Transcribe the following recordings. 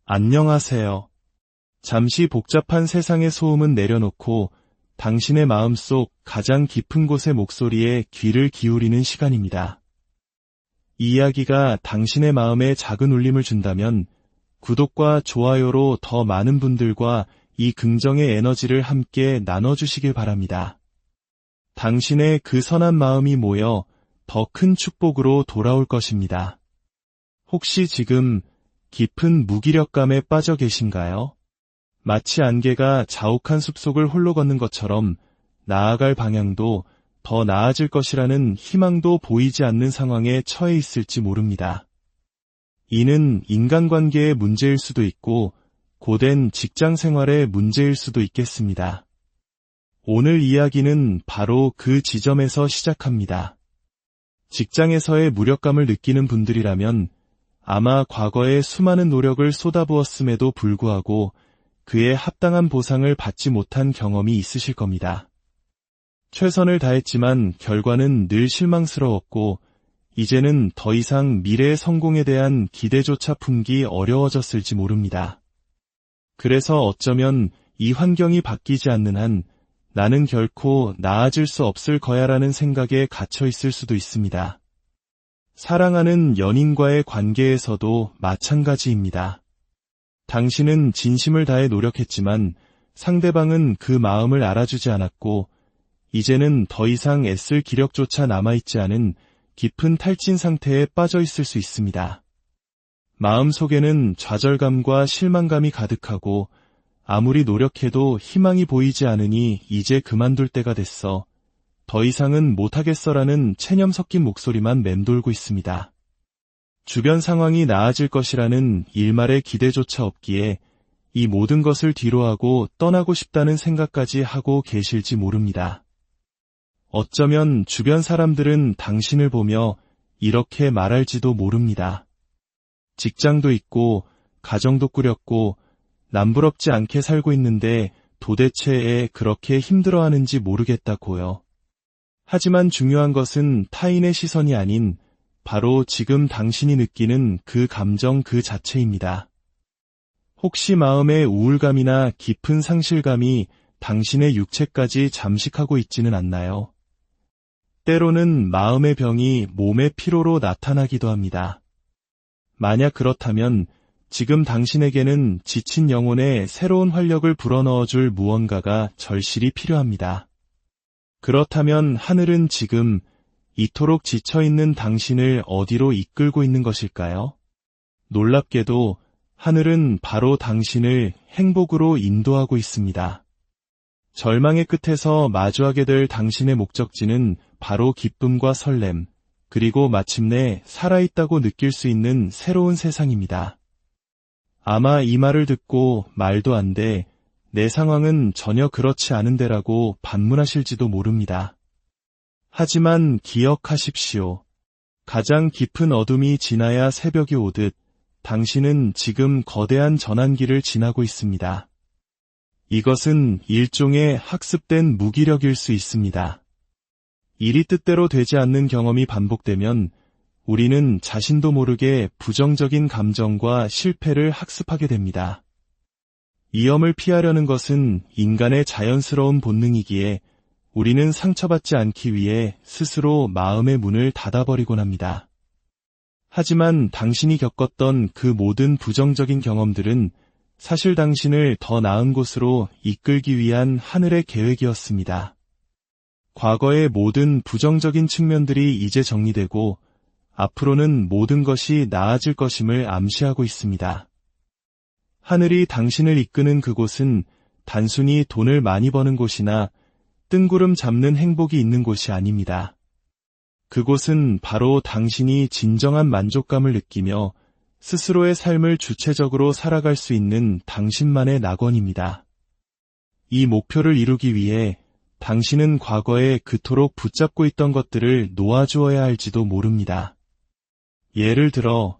안녕하세요. 잠시 복잡한 세상의 소음은 내려놓고 당신의 마음속 가장 깊은 곳의 목소리에 귀를 기울이는 시간입니다. 이 이야기가 당신의 마음에 작은 울림을 준다면 구독과 좋아요로 더 많은 분들과 이 긍정의 에너지를 함께 나눠주시길 바랍니다. 당신의 그 선한 마음이 모여 더 큰 축복으로 돌아올 것입니다. 혹시 지금 깊은 무기력감에 빠져 계신가요? 마치 안개가 자욱한 숲속을 홀로 걷는 것처럼 나아갈 방향도 더 나아질 것이라는 희망도 보이지 않는 상황에 처해 있을지 모릅니다. 이는 인간관계의 문제일 수도 있고 고된 직장 생활의 문제일 수도 있겠습니다. 오늘 이야기는 바로 그 지점에서 시작합니다. 직장에서의 무력감을 느끼는 분들이라면 아마 과거에 수많은 노력을 쏟아부었음에도 불구하고 그에 합당한 보상을 받지 못한 경험이 있으실 겁니다. 최선을 다했지만 결과는 늘 실망스러웠고 이제는 더 이상 미래의 성공에 대한 기대조차 품기 어려워졌을지 모릅니다. 그래서 어쩌면 이 환경이 바뀌지 않는 한 나는 결코 나아질 수 없을 거야라는 생각에 갇혀 있을 수도 있습니다. 사랑하는 연인과의 관계에서도 마찬가지입니다. 당신은 진심을 다해 노력했지만 상대방은 그 마음을 알아주지 않았고 이제는 더 이상 애쓸 기력조차 남아있지 않은 깊은 탈진 상태에 빠져 있을 수 있습니다. 마음속에는 좌절감과 실망감이 가득하고 아무리 노력해도 희망이 보이지 않으니 이제 그만둘 때가 됐어. 더 이상은 못하겠어라는 체념 섞인 목소리만 맴돌고 있습니다. 주변 상황이 나아질 것이라는 일말의 기대조차 없기에 이 모든 것을 뒤로하고 떠나고 싶다는 생각까지 하고 계실지 모릅니다. 어쩌면 주변 사람들은 당신을 보며 이렇게 말할지도 모릅니다. 직장도 있고 가정도 꾸렸고 남부럽지 않게 살고 있는데 도대체 왜 그렇게 힘들어하는지 모르겠다고요. 하지만 중요한 것은 타인의 시선이 아닌 바로 지금 당신이 느끼는 그 감정 그 자체입니다. 혹시 마음의 우울감이나 깊은 상실감이 당신의 육체까지 잠식하고 있지는 않나요? 때로는 마음의 병이 몸의 피로로 나타나기도 합니다. 만약 그렇다면 지금 당신에게는 지친 영혼에 새로운 활력을 불어넣어줄 무언가가 절실히 필요합니다. 그렇다면 하늘은 지금 이토록 지쳐있는 당신을 어디로 이끌고 있는 것일까요? 놀랍게도 하늘은 바로 당신을 행복으로 인도하고 있습니다. 절망의 끝에서 마주하게 될 당신의 목적지는 바로 기쁨과 설렘, 그리고 마침내 살아있다고 느낄 수 있는 새로운 세상입니다. 아마 이 말을 듣고 말도 안 돼, 내 상황은 전혀 그렇지 않은데라고 반문하실지도 모릅니다. 하지만 기억하십시오. 가장 깊은 어둠이 지나야 새벽이 오듯 당신은 지금 거대한 전환기를 지나고 있습니다. 이것은 일종의 학습된 무기력일 수 있습니다. 일이 뜻대로 되지 않는 경험이 반복되면 우리는 자신도 모르게 부정적인 감정과 실패를 학습하게 됩니다. 위험을 피하려는 것은 인간의 자연스러운 본능이기에 우리는 상처받지 않기 위해 스스로 마음의 문을 닫아버리곤 합니다. 하지만 당신이 겪었던 그 모든 부정적인 경험들은 사실 당신을 더 나은 곳으로 이끌기 위한 하늘의 계획이었습니다. 과거의 모든 부정적인 측면들이 이제 정리되고 앞으로는 모든 것이 나아질 것임을 암시하고 있습니다. 하늘이 당신을 이끄는 그곳은 단순히 돈을 많이 버는 곳이나 뜬구름 잡는 행복이 있는 곳이 아닙니다. 그곳은 바로 당신이 진정한 만족감을 느끼며 스스로의 삶을 주체적으로 살아갈 수 있는 당신만의 낙원입니다. 이 목표를 이루기 위해 당신은 과거에 그토록 붙잡고 있던 것들을 놓아주어야 할지도 모릅니다. 예를 들어,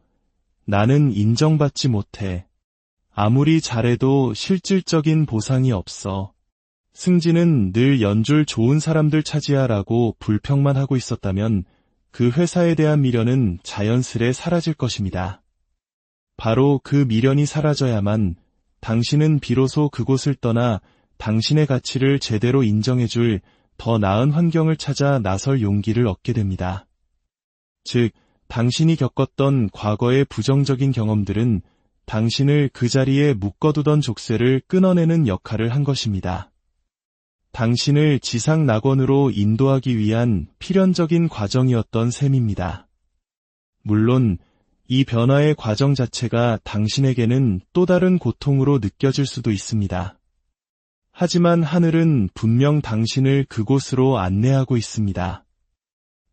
나는 인정받지 못해. 아무리 잘해도 실질적인 보상이 없어. 승진은 늘 연줄 좋은 사람들 차지하라고 불평만 하고 있었다면 그 회사에 대한 미련은 자연스레 사라질 것입니다. 바로 그 미련이 사라져야만 당신은 비로소 그곳을 떠나 당신의 가치를 제대로 인정해줄 더 나은 환경을 찾아 나설 용기를 얻게 됩니다. 즉, 당신이 겪었던 과거의 부정적인 경험들은 당신을 그 자리에 묶어두던 족쇄를 끊어내는 역할을 한 것입니다. 당신을 지상 낙원으로 인도하기 위한 필연적인 과정이었던 셈입니다. 물론 이 변화의 과정 자체가 당신에게는 또 다른 고통으로 느껴질 수도 있습니다. 하지만 하늘은 분명 당신을 그곳으로 안내하고 있습니다.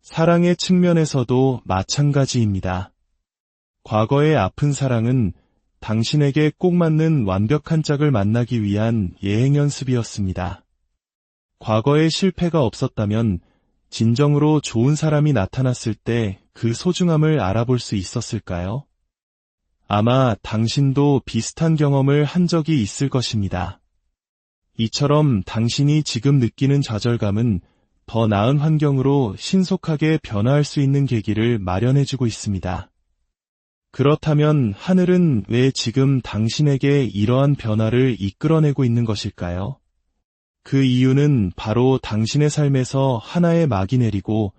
사랑의 측면에서도 마찬가지입니다. 과거의 아픈 사랑은 당신에게 꼭 맞는 완벽한 짝을 만나기 위한 예행 연습이었습니다. 과거의 실패가 없었다면 진정으로 좋은 사람이 나타났을 때 그 소중함을 알아볼 수 있었을까요? 아마 당신도 비슷한 경험을 한 적이 있을 것입니다. 이처럼 당신이 지금 느끼는 좌절감은 더 나은 환경으로 신속하게 변화할 수 있는 계기를 마련해주고 있습니다. 그렇다면 하늘은 왜 지금 당신에게 이러한 변화를 이끌어내고 있는 것일까요? 그 이유는 바로 당신의 삶에서 하나의 막이 내리고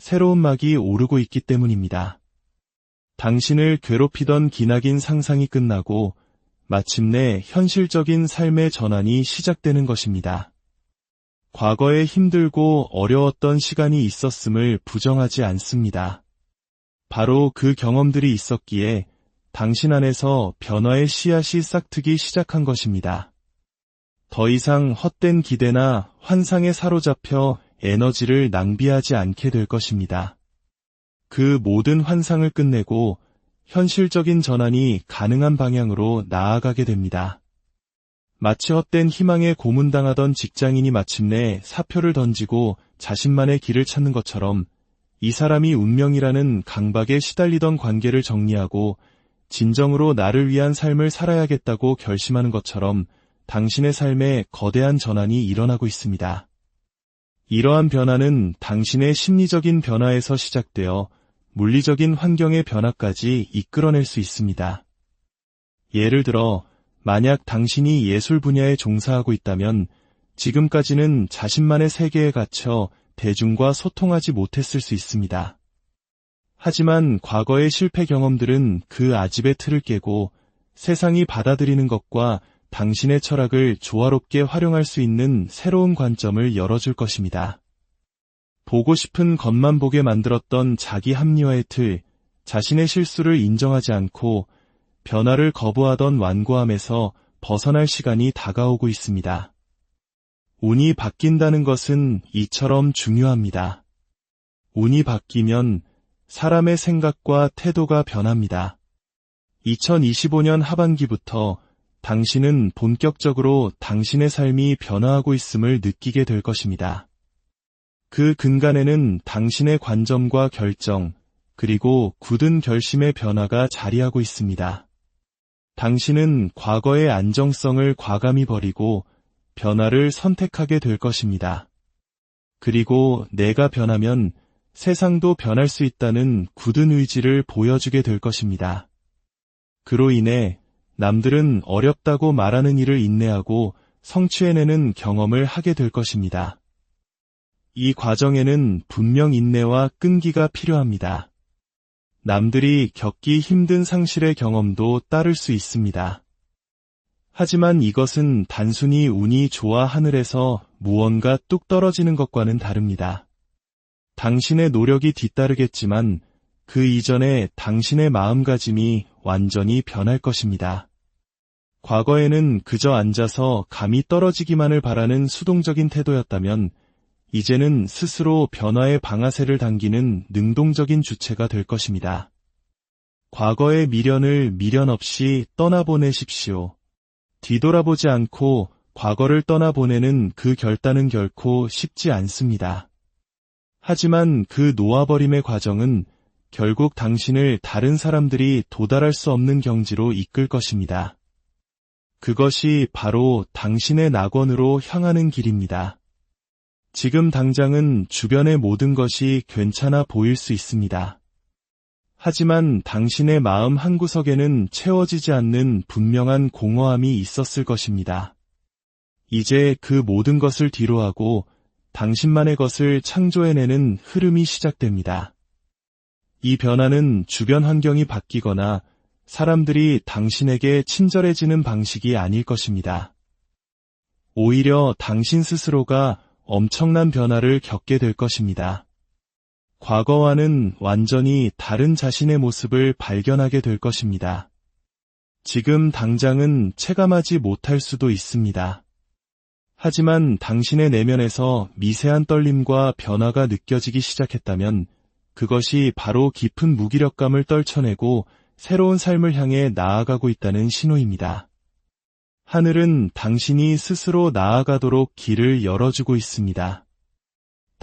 새로운 막이 오르고 있기 때문입니다. 당신을 괴롭히던 기나긴 상상이 끝나고 마침내 현실적인 삶의 전환이 시작되는 것입니다. 과거에 힘들고 어려웠던 시간이 있었음을 부정하지 않습니다. 바로 그 경험들이 있었기에 당신 안에서 변화의 씨앗이 싹트기 시작한 것입니다. 더 이상 헛된 기대나 환상에 사로잡혀 에너지를 낭비하지 않게 될 것입니다. 그 모든 환상을 끝내고 현실적인 전환이 가능한 방향으로 나아가게 됩니다. 마치 헛된 희망에 고문당하던 직장인이 마침내 사표를 던지고 자신만의 길을 찾는 것처럼 이 사람이 운명이라는 강박에 시달리던 관계를 정리하고 진정으로 나를 위한 삶을 살아야겠다고 결심하는 것처럼 당신의 삶에 거대한 전환이 일어나고 있습니다. 이러한 변화는 당신의 심리적인 변화에서 시작되어 물리적인 환경의 변화까지 이끌어낼 수 있습니다. 예를 들어, 만약 당신이 예술 분야에 종사하고 있다면 지금까지는 자신만의 세계에 갇혀 대중과 소통하지 못했을 수 있습니다. 하지만 과거의 실패 경험들은 그 아집의 틀을 깨고 세상이 받아들이는 것과 당신의 철학을 조화롭게 활용할 수 있는 새로운 관점을 열어줄 것입니다. 보고 싶은 것만 보게 만들었던 자기 합리화의 틀, 자신의 실수를 인정하지 않고 변화를 거부하던 완고함에서 벗어날 시간이 다가오고 있습니다. 운이 바뀐다는 것은 이처럼 중요합니다. 운이 바뀌면 사람의 생각과 태도가 변합니다. 2025년 하반기부터 당신은 본격적으로 당신의 삶이 변화하고 있음을 느끼게 될 것입니다. 그 근간에는 당신의 관점과 결정, 그리고 굳은 결심의 변화가 자리하고 있습니다. 당신은 과거의 안정성을 과감히 버리고 변화를 선택하게 될 것입니다. 그리고 내가 변하면 세상도 변할 수 있다는 굳은 의지를 보여주게 될 것입니다. 그로 인해 남들은 어렵다고 말하는 일을 인내하고 성취해내는 경험을 하게 될 것입니다. 이 과정에는 분명 인내와 끈기가 필요합니다. 남들이 겪기 힘든 상실의 경험도 따를 수 있습니다. 하지만 이것은 단순히 운이 좋아 하늘에서 무언가 뚝 떨어지는 것과는 다릅니다. 당신의 노력이 뒤따르겠지만 그 이전에 당신의 마음가짐이 완전히 변할 것입니다. 과거에는 그저 앉아서 감이 떨어지기만을 바라는 수동적인 태도였다면 이제는 스스로 변화의 방아쇠를 당기는 능동적인 주체가 될 것입니다. 과거의 미련을 미련 없이 떠나보내십시오. 뒤돌아보지 않고 과거를 떠나보내는 그 결단은 결코 쉽지 않습니다. 하지만 그 놓아버림의 과정은 결국 당신을 다른 사람들이 도달할 수 없는 경지로 이끌 것입니다. 그것이 바로 당신의 낙원으로 향하는 길입니다. 지금 당장은 주변의 모든 것이 괜찮아 보일 수 있습니다. 하지만 당신의 마음 한구석에는 채워지지 않는 분명한 공허함이 있었을 것입니다. 이제 그 모든 것을 뒤로하고 당신만의 것을 창조해내는 흐름이 시작됩니다. 이 변화는 주변 환경이 바뀌거나 사람들이 당신에게 친절해지는 방식이 아닐 것입니다. 오히려 당신 스스로가 엄청난 변화를 겪게 될 것입니다. 과거와는 완전히 다른 자신의 모습을 발견하게 될 것입니다. 지금 당장은 체감하지 못할 수도 있습니다. 하지만 당신의 내면에서 미세한 떨림과 변화가 느껴지기 시작했다면 그것이 바로 깊은 무기력감을 떨쳐내고 새로운 삶을 향해 나아가고 있다는 신호입니다. 하늘은 당신이 스스로 나아가도록 길을 열어주고 있습니다.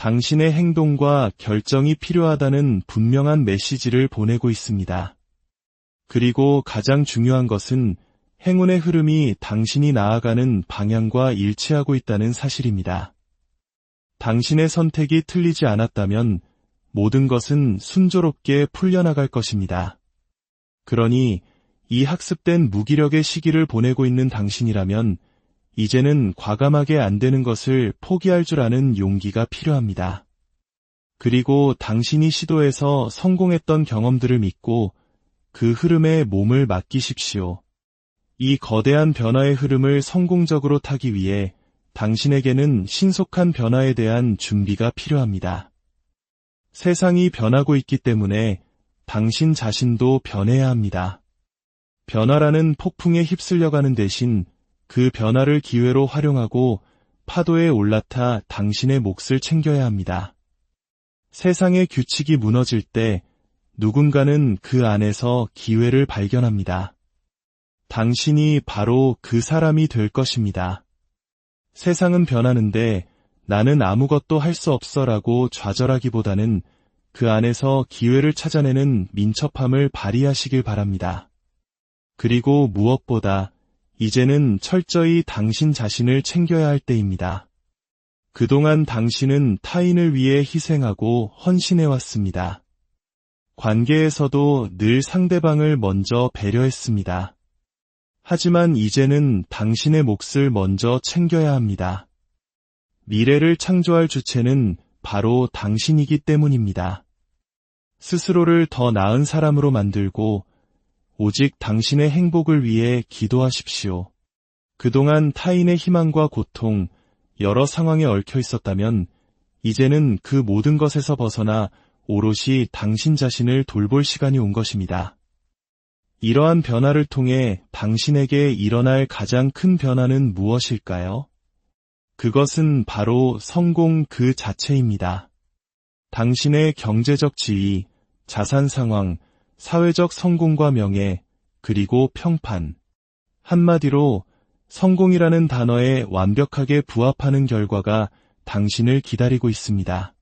당신의 행동과 결정이 필요하다는 분명한 메시지를 보내고 있습니다. 그리고 가장 중요한 것은 행운의 흐름이 당신이 나아가는 방향과 일치하고 있다는 사실입니다. 당신의 선택이 틀리지 않았다면 모든 것은 순조롭게 풀려나갈 것입니다. 그러니 이 학습된 무기력의 시기를 보내고 있는 당신이라면 이제는 과감하게 안 되는 것을 포기할 줄 아는 용기가 필요합니다. 그리고 당신이 시도해서 성공했던 경험들을 믿고 그 흐름에 몸을 맡기십시오. 이 거대한 변화의 흐름을 성공적으로 타기 위해 당신에게는 신속한 변화에 대한 준비가 필요합니다. 세상이 변하고 있기 때문에 당신 자신도 변해야 합니다. 변화라는 폭풍에 휩쓸려가는 대신 그 변화를 기회로 활용하고 파도에 올라타 당신의 몫을 챙겨야 합니다. 세상의 규칙이 무너질 때 누군가는 그 안에서 기회를 발견합니다. 당신이 바로 그 사람이 될 것입니다. 세상은 변하는데 나는 아무것도 할 수 없어라고 좌절하기보다는 그 안에서 기회를 찾아내는 민첩함을 발휘하시길 바랍니다. 그리고 무엇보다 이제는 철저히 당신 자신을 챙겨야 할 때입니다. 그동안 당신은 타인을 위해 희생하고 헌신해왔습니다. 관계에서도 늘 상대방을 먼저 배려했습니다. 하지만 이제는 당신의 몫을 먼저 챙겨야 합니다. 미래를 창조할 주체는 바로 당신이기 때문입니다. 스스로를 더 나은 사람으로 만들고 오직 당신의 행복을 위해 기도하십시오. 그동안 타인의 희망과 고통, 여러 상황에 얽혀 있었다면 이제는 그 모든 것에서 벗어나 오롯이 당신 자신을 돌볼 시간이 온 것입니다. 이러한 변화를 통해 당신에게 일어날 가장 큰 변화는 무엇일까요? 그것은 바로 성공 그 자체입니다. 당신의 경제적 지위, 자산 상황, 사회적 성공과 명예, 그리고 평판. 한마디로 성공이라는 단어에 완벽하게 부합하는 결과가 당신을 기다리고 있습니다.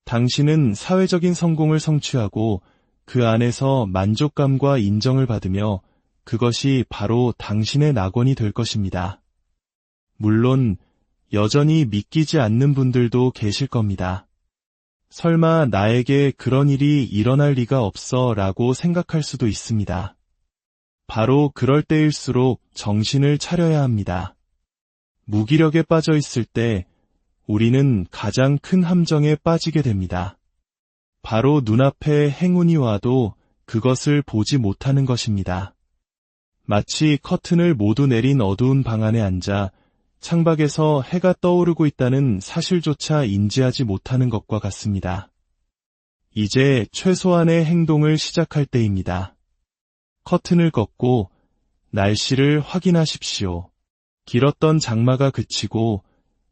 당신은 사회적인 성공을 성취하고 그 안에서 만족감과 인정을 받으며 그것이 바로 당신의 낙원이 될 것입니다. 물론 여전히 믿기지 않는 분들도 계실 겁니다. 설마 나에게 그런 일이 일어날 리가 없어 라고 생각할 수도 있습니다. 바로 그럴 때일수록 정신을 차려야 합니다. 무기력에 빠져 있을 때 우리는 가장 큰 함정에 빠지게 됩니다. 바로 눈앞에 행운이 와도 그것을 보지 못하는 것입니다. 마치 커튼을 모두 내린 어두운 방 안에 앉아 창밖에서 해가 떠오르고 있다는 사실조차 인지하지 못하는 것과 같습니다. 이제 최소한의 행동을 시작할 때입니다. 커튼을 걷고 날씨를 확인하십시오. 길었던 장마가 그치고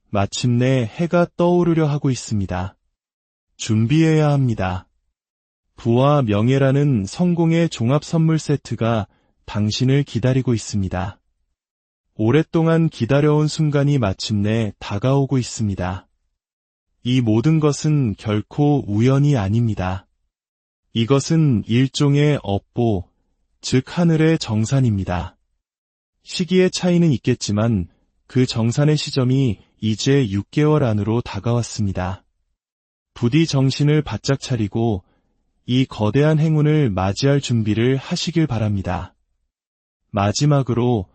마침내 해가 떠오르려 하고 있습니다. 준비해야 합니다. 부와 명예라는 성공의 종합 선물 세트가 당신을 기다리고 있습니다. 오랫동안 기다려온 순간이 마침내 다가오고 있습니다. 이 모든 것은 결코 우연이 아닙니다. 이것은 일종의 업보, 즉 하늘의 정산입니다. 시기의 차이는 있겠지만 그 정산의 시점이 이제 6개월 안으로 다가왔습니다. 부디 정신을 바짝 차리고 이 거대한 행운을 맞이할 준비를 하시길 바랍니다. 마지막으로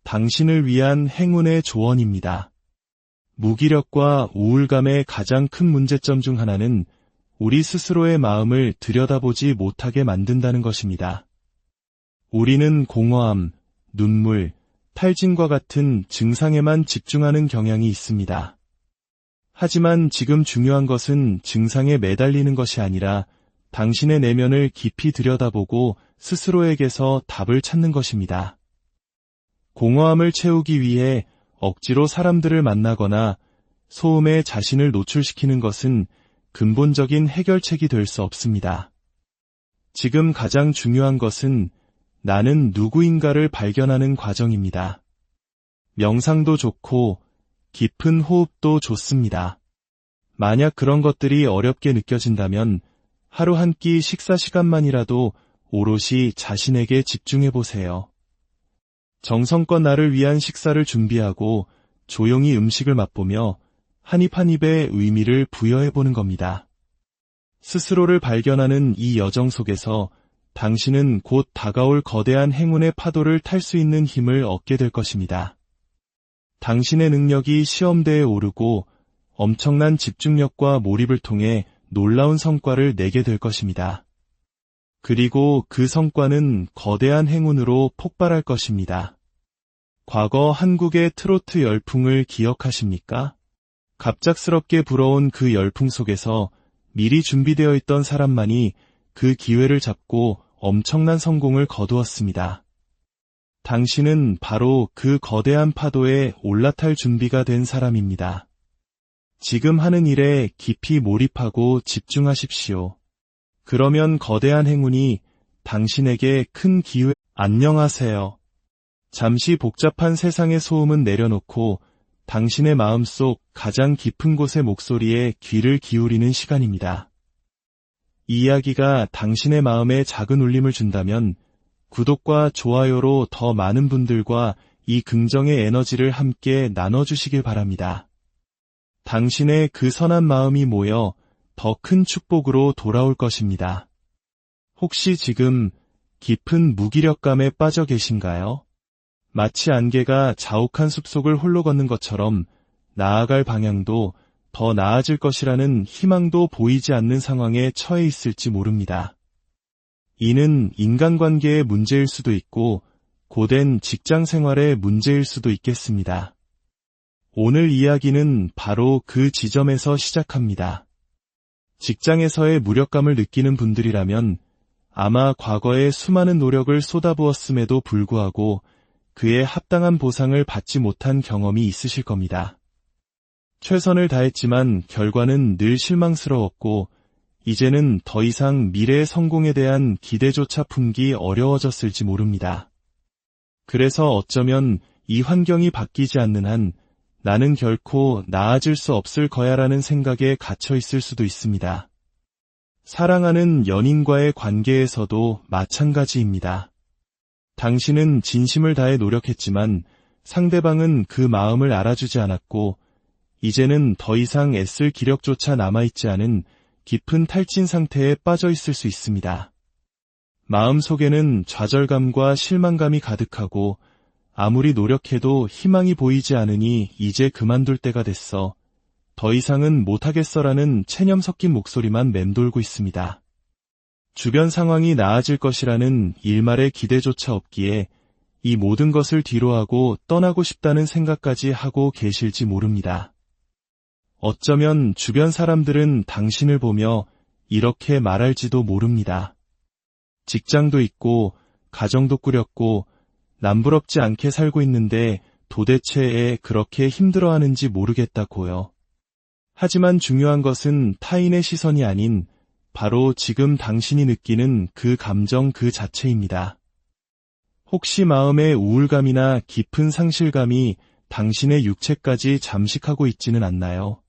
당신을 위한 행운의 조언입니다. 무기력과 우울감의 가장 큰 문제점 중 하나는 우리 스스로의 마음을 들여다보지 못하게 만든다는 것입니다. 우리는 공허함, 눈물, 탈진과 같은 증상에만 집중하는 경향이 있습니다. 하지만 지금 중요한 것은 증상에 매달리는 것이 아니라 당신의 내면을 깊이 들여다보고 스스로에게서 답을 찾는 것입니다. 공허함을 채우기 위해 억지로 사람들을 만나거나 소음에 자신을 노출시키는 것은 근본적인 해결책이 될 수 없습니다. 지금 가장 중요한 것은 나는 누구인가를 발견하는 과정입니다. 명상도 좋고 깊은 호흡도 좋습니다. 만약 그런 것들이 어렵게 느껴진다면 하루 한 끼 식사 시간만이라도 오롯이 자신에게 집중해 보세요. 정성껏 나를 위한 식사를 준비하고 조용히 음식을 맛보며 한 입 한 입의 의미를 부여해 보는 겁니다. 스스로를 발견하는 이 여정 속에서 당신은 곧 다가올 거대한 행운의 파도를 탈 수 있는 힘을 얻게 될 것입니다. 당신의 능력이 시험대에 오르고 엄청난 집중력과 몰입을 통해 놀라운 성과를 내게 될 것입니다. 그리고 그 성과는 거대한 행운으로 폭발할 것입니다. 과거 한국의 트로트 열풍을 기억하십니까? 갑작스럽게 불어온 그 열풍 속에서 미리 준비되어 있던 사람만이 그 기회를 잡고 엄청난 성공을 거두었습니다. 당신은 바로 그 거대한 파도에 올라탈 준비가 된 사람입니다. 지금 하는 일에 깊이 몰입하고 집중하십시오. 그러면 거대한 행운이 당신에게 큰 기회. 안녕하세요. 잠시 복잡한 세상의 소음은 내려놓고 당신의 마음속 가장 깊은 곳의 목소리에 귀를 기울이는 시간입니다. 이 이야기가 당신의 마음에 작은 울림을 준다면 구독과 좋아요로 더 많은 분들과 이 긍정의 에너지를 함께 나눠주시길 바랍니다. 당신의 그 선한 마음이 모여 더 큰 축복으로 돌아올 것입니다. 혹시 지금 깊은 무기력감에 빠져 계신가요? 마치 안개가 자욱한 숲속을 홀로 걷는 것처럼 나아갈 방향도 더 나아질 것이라는 희망도 보이지 않는 상황에 처해 있을지 모릅니다. 이는 인간관계의 문제일 수도 있고 고된 직장 생활의 문제일 수도 있겠습니다. 오늘 이야기는 바로 그 지점에서 시작합니다. 직장에서의 무력감을 느끼는 분들이라면 아마 과거에 수많은 노력을 쏟아부었음에도 불구하고 그에 합당한 보상을 받지 못한 경험이 있으실 겁니다. 최선을 다했지만 결과는 늘 실망스러웠고 이제는 더 이상 미래의 성공에 대한 기대조차 품기 어려워졌을지 모릅니다. 그래서 어쩌면 이 환경이 바뀌지 않는 한 나는 결코 나아질 수 없을 거야라는 생각에 갇혀 있을 수도 있습니다. 사랑하는 연인과의 관계에서도 마찬가지입니다. 당신은 진심을 다해 노력했지만 상대방은 그 마음을 알아주지 않았고 이제는 더 이상 애쓸 기력조차 남아있지 않은 깊은 탈진 상태에 빠져 있을 수 있습니다. 마음속에는 좌절감과 실망감이 가득하고 아무리 노력해도 희망이 보이지 않으니 이제 그만둘 때가 됐어. 더 이상은 못하겠어라는 체념 섞인 목소리만 맴돌고 있습니다. 주변 상황이 나아질 것이라는 일말의 기대조차 없기에 이 모든 것을 뒤로하고 떠나고 싶다는 생각까지 하고 계실지 모릅니다. 어쩌면 주변 사람들은 당신을 보며 이렇게 말할지도 모릅니다. 직장도 있고 가정도 꾸렸고 남부럽지 않게 살고 있는데 도대체 왜 그렇게 힘들어하는지 모르겠다고요. 하지만 중요한 것은 타인의 시선이 아닌 바로 지금 당신이 느끼는 그 감정 그 자체입니다. 혹시 마음의 우울감이나 깊은 상실감이 당신의 육체까지 잠식하고 있지는 않나요?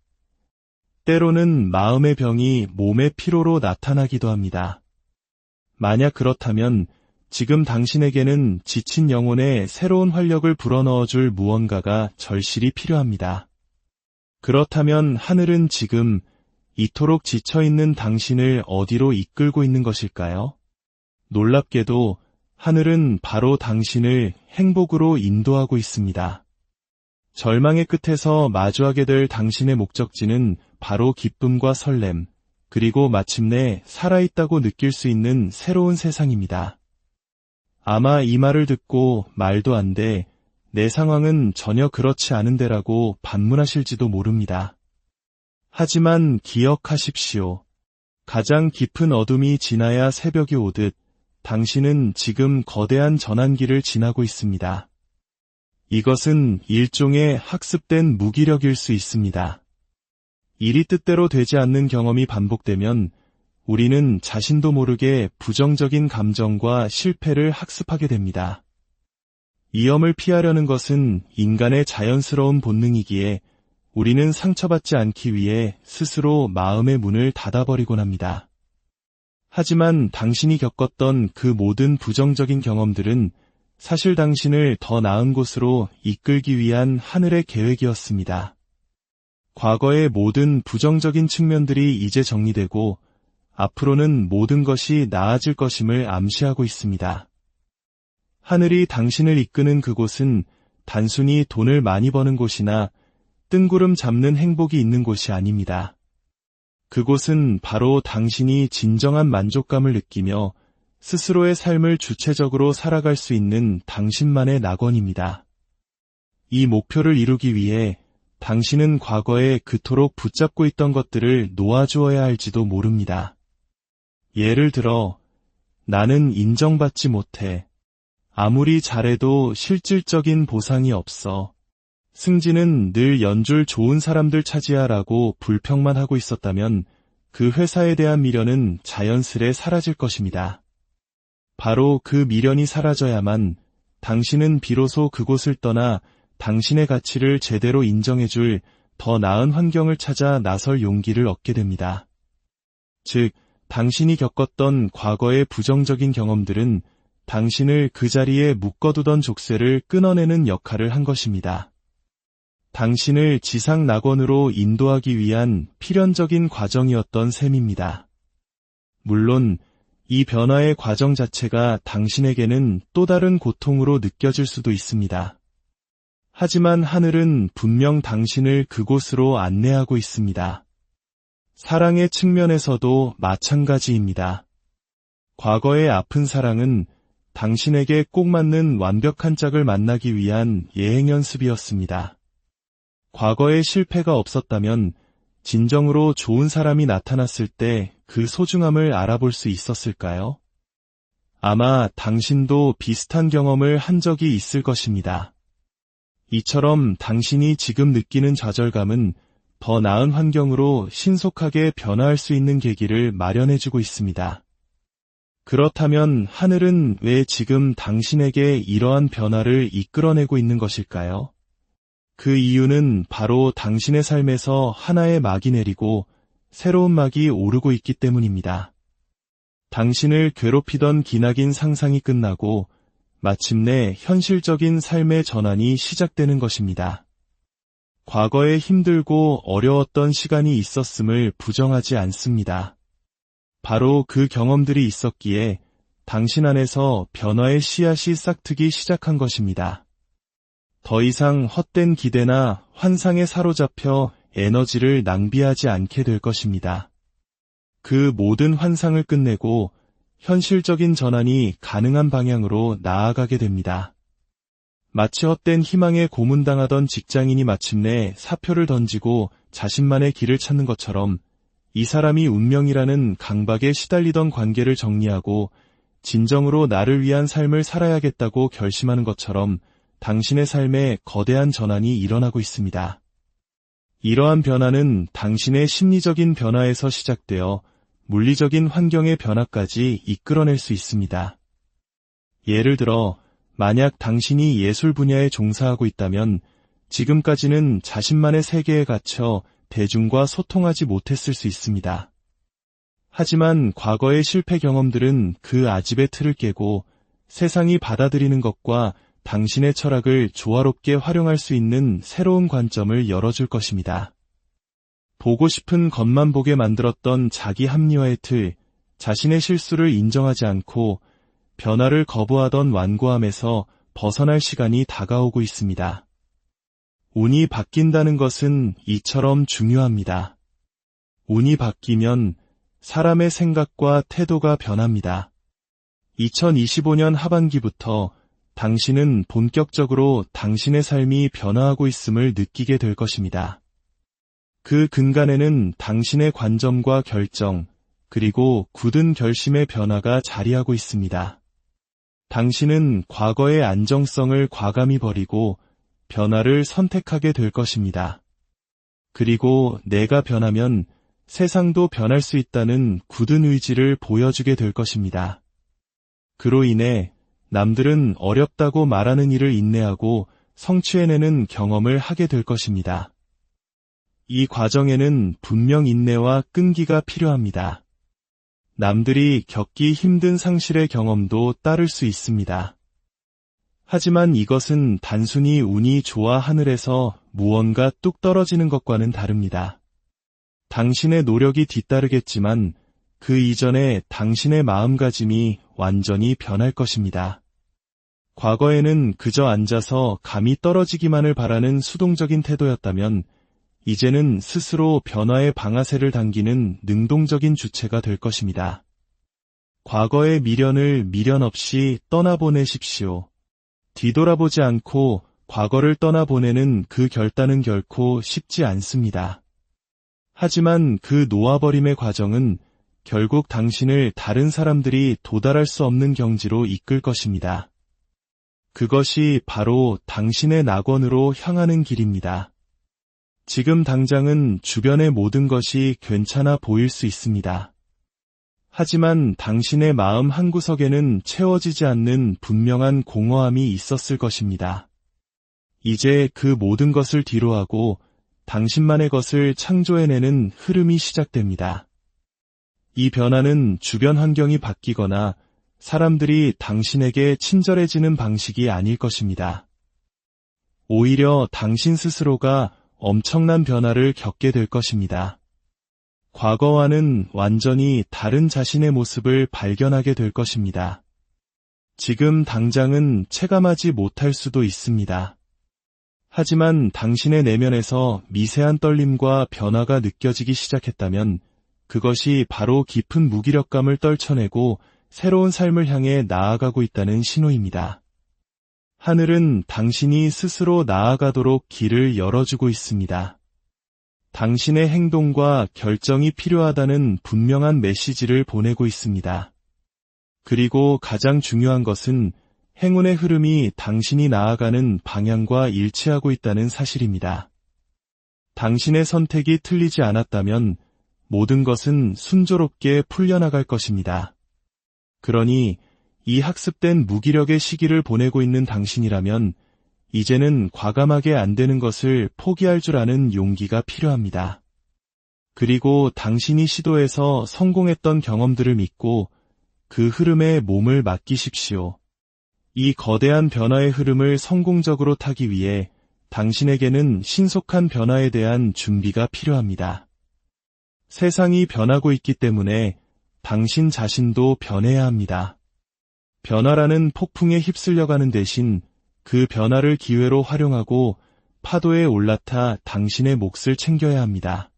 때로는 마음의 병이 몸의 피로로 나타나기도 합니다. 만약 그렇다면 지금 당신에게는 지친 영혼에 새로운 활력을 불어넣어줄 무언가가 절실히 필요합니다. 그렇다면 하늘은 지금 이토록 지쳐있는 당신을 어디로 이끌고 있는 것일까요? 놀랍게도 하늘은 바로 당신을 행복으로 인도하고 있습니다. 절망의 끝에서 마주하게 될 당신의 목적지는 바로 기쁨과 설렘, 그리고 마침내 살아있다고 느낄 수 있는 새로운 세상입니다. 아마 이 말을 듣고 말도 안 돼, 내 상황은 전혀 그렇지 않은데라고 반문하실지도 모릅니다. 하지만 기억하십시오. 가장 깊은 어둠이 지나야 새벽이 오듯 당신은 지금 거대한 전환기를 지나고 있습니다. 이것은 일종의 학습된 무기력일 수 있습니다. 일이 뜻대로 되지 않는 경험이 반복되면 우리는 자신도 모르게 부정적인 감정과 실패를 학습하게 됩니다. 위험을 피하려는 것은 인간의 자연스러운 본능이기에 우리는 상처받지 않기 위해 스스로 마음의 문을 닫아버리곤 합니다. 하지만 당신이 겪었던 그 모든 부정적인 경험들은 사실 당신을 더 나은 곳으로 이끌기 위한 하늘의 계획이었습니다. 과거의 모든 부정적인 측면들이 이제 정리되고 앞으로는 모든 것이 나아질 것임을 암시하고 있습니다. 하늘이 당신을 이끄는 그곳은 단순히 돈을 많이 버는 곳이나 뜬구름 잡는 행복이 있는 곳이 아닙니다. 그곳은 바로 당신이 진정한 만족감을 느끼며 스스로의 삶을 주체적으로 살아갈 수 있는 당신만의 낙원입니다. 이 목표를 이루기 위해 당신은 과거에 그토록 붙잡고 있던 것들을 놓아주어야 할지도 모릅니다. 예를 들어, 나는 인정받지 못해. 아무리 잘해도 실질적인 보상이 없어. 승진은 늘 연줄 좋은 사람들 차지하라고 불평만 하고 있었다면 그 회사에 대한 미련은 자연스레 사라질 것입니다. 바로 그 미련이 사라져야만 당신은 비로소 그곳을 떠나 당신의 가치를 제대로 인정해줄 더 나은 환경을 찾아 나설 용기를 얻게 됩니다. 즉, 당신이 겪었던 과거의 부정적인 경험들은 당신을 그 자리에 묶어두던 족쇄를 끊어내는 역할을 한 것입니다. 당신을 지상 낙원으로 인도하기 위한 필연적인 과정이었던 셈입니다. 물론 이 변화의 과정 자체가 당신에게는 또 다른 고통으로 느껴질 수도 있습니다. 하지만 하늘은 분명 당신을 그곳으로 안내하고 있습니다. 사랑의 측면에서도 마찬가지입니다. 과거의 아픈 사랑은 당신에게 꼭 맞는 완벽한 짝을 만나기 위한 예행 연습이었습니다. 과거의 실패가 없었다면 진정으로 좋은 사람이 나타났을 때 그 소중함을 알아볼 수 있었을까요? 아마 당신도 비슷한 경험을 한 적이 있을 것입니다. 이처럼 당신이 지금 느끼는 좌절감은 더 나은 환경으로 신속하게 변화할 수 있는 계기를 마련해주고 있습니다. 그렇다면 하늘은 왜 지금 당신에게 이러한 변화를 이끌어내고 있는 것일까요? 그 이유는 바로 당신의 삶에서 하나의 막이 내리고 새로운 막이 오르고 있기 때문입니다. 당신을 괴롭히던 기나긴 상상이 끝나고 마침내 현실적인 삶의 전환이 시작되는 것입니다. 과거에 힘들고 어려웠던 시간이 있었음을 부정하지 않습니다. 바로 그 경험들이 있었기에 당신 안에서 변화의 씨앗이 싹트기 시작한 것입니다. 더 이상 헛된 기대나 환상에 사로잡혀 에너지를 낭비하지 않게 될 것입니다. 그 모든 환상을 끝내고 현실적인 전환이 가능한 방향으로 나아가게 됩니다. 마치 헛된 희망에 고문당하던 직장인이 마침내 사표를 던지고 자신만의 길을 찾는 것처럼 이 사람이 운명이라는 강박에 시달리던 관계를 정리하고 진정으로 나를 위한 삶을 살아야겠다고 결심하는 것처럼 당신의 삶에 거대한 전환이 일어나고 있습니다. 이러한 변화는 당신의 심리적인 변화에서 시작되어 물리적인 환경의 변화까지 이끌어낼 수 있습니다. 예를 들어, 만약 당신이 예술 분야에 종사하고 있다면 지금까지는 자신만의 세계에 갇혀 대중과 소통하지 못했을 수 있습니다. 하지만 과거의 실패 경험들은 그 아집의 틀을 깨고 세상이 받아들이는 것과 당신의 철학을 조화롭게 활용할 수 있는 새로운 관점을 열어줄 것입니다. 보고 싶은 것만 보게 만들었던 자기 합리화의 틀, 자신의 실수를 인정하지 않고 변화를 거부하던 완고함에서 벗어날 시간이 다가오고 있습니다. 운이 바뀐다는 것은 이처럼 중요합니다. 운이 바뀌면 사람의 생각과 태도가 변합니다. 2025년 하반기부터 당신은 본격적으로 당신의 삶이 변화하고 있음을 느끼게 될 것입니다. 그 근간에는 당신의 관점과 결정, 그리고 굳은 결심의 변화가 자리하고 있습니다. 당신은 과거의 안정성을 과감히 버리고 변화를 선택하게 될 것입니다. 그리고 내가 변하면 세상도 변할 수 있다는 굳은 의지를 보여주게 될 것입니다. 그로 인해 남들은 어렵다고 말하는 일을 인내하고 성취해내는 경험을 하게 될 것입니다. 이 과정에는 분명 인내와 끈기가 필요합니다. 남들이 겪기 힘든 상실의 경험도 따를 수 있습니다. 하지만 이것은 단순히 운이 좋아 하늘에서 무언가 뚝 떨어지는 것과는 다릅니다. 당신의 노력이 뒤따르겠지만 그 이전에 당신의 마음가짐이 완전히 변할 것입니다. 과거에는 그저 앉아서 감이 떨어지기만을 바라는 수동적인 태도였다면 이제는 스스로 변화의 방아쇠를 당기는 능동적인 주체가 될 것입니다. 과거의 미련을 미련 없이 떠나보내십시오. 뒤돌아보지 않고 과거를 떠나보내는 그 결단은 결코 쉽지 않습니다. 하지만 그 놓아버림의 과정은 결국 당신을 다른 사람들이 도달할 수 없는 경지로 이끌 것입니다. 그것이 바로 당신의 낙원으로 향하는 길입니다. 지금 당장은 주변의 모든 것이 괜찮아 보일 수 있습니다. 하지만 당신의 마음 한구석에는 채워지지 않는 분명한 공허함이 있었을 것입니다. 이제 그 모든 것을 뒤로하고 당신만의 것을 창조해내는 흐름이 시작됩니다. 이 변화는 주변 환경이 바뀌거나 사람들이 당신에게 친절해지는 방식이 아닐 것입니다. 오히려 당신 스스로가 엄청난 변화를 겪게 될 것입니다. 과거와는 완전히 다른 자신의 모습을 발견하게 될 것입니다. 지금 당장은 체감하지 못할 수도 있습니다. 하지만 당신의 내면에서 미세한 떨림과 변화가 느껴지기 시작했다면 그것이 바로 깊은 무기력감을 떨쳐내고 새로운 삶을 향해 나아가고 있다는 신호입니다. 하늘은 당신이 스스로 나아가도록 길을 열어주고 있습니다. 당신의 행동과 결정이 필요하다는 분명한 메시지를 보내고 있습니다. 그리고 가장 중요한 것은 행운의 흐름이 당신이 나아가는 방향과 일치하고 있다는 사실입니다. 당신의 선택이 틀리지 않았다면 모든 것은 순조롭게 풀려나갈 것입니다. 그러니 이 학습된 무기력의 시기를 보내고 있는 당신이라면 이제는 과감하게 안 되는 것을 포기할 줄 아는 용기가 필요합니다. 그리고 당신이 시도해서 성공했던 경험들을 믿고 그 흐름에 몸을 맡기십시오. 이 거대한 변화의 흐름을 성공적으로 타기 위해 당신에게는 신속한 변화에 대한 준비가 필요합니다. 세상이 변하고 있기 때문에 당신 자신도 변해야 합니다. 변화라는 폭풍에 휩쓸려가는 대신 그 변화를 기회로 활용하고 파도에 올라타 당신의 몫을 챙겨야 합니다.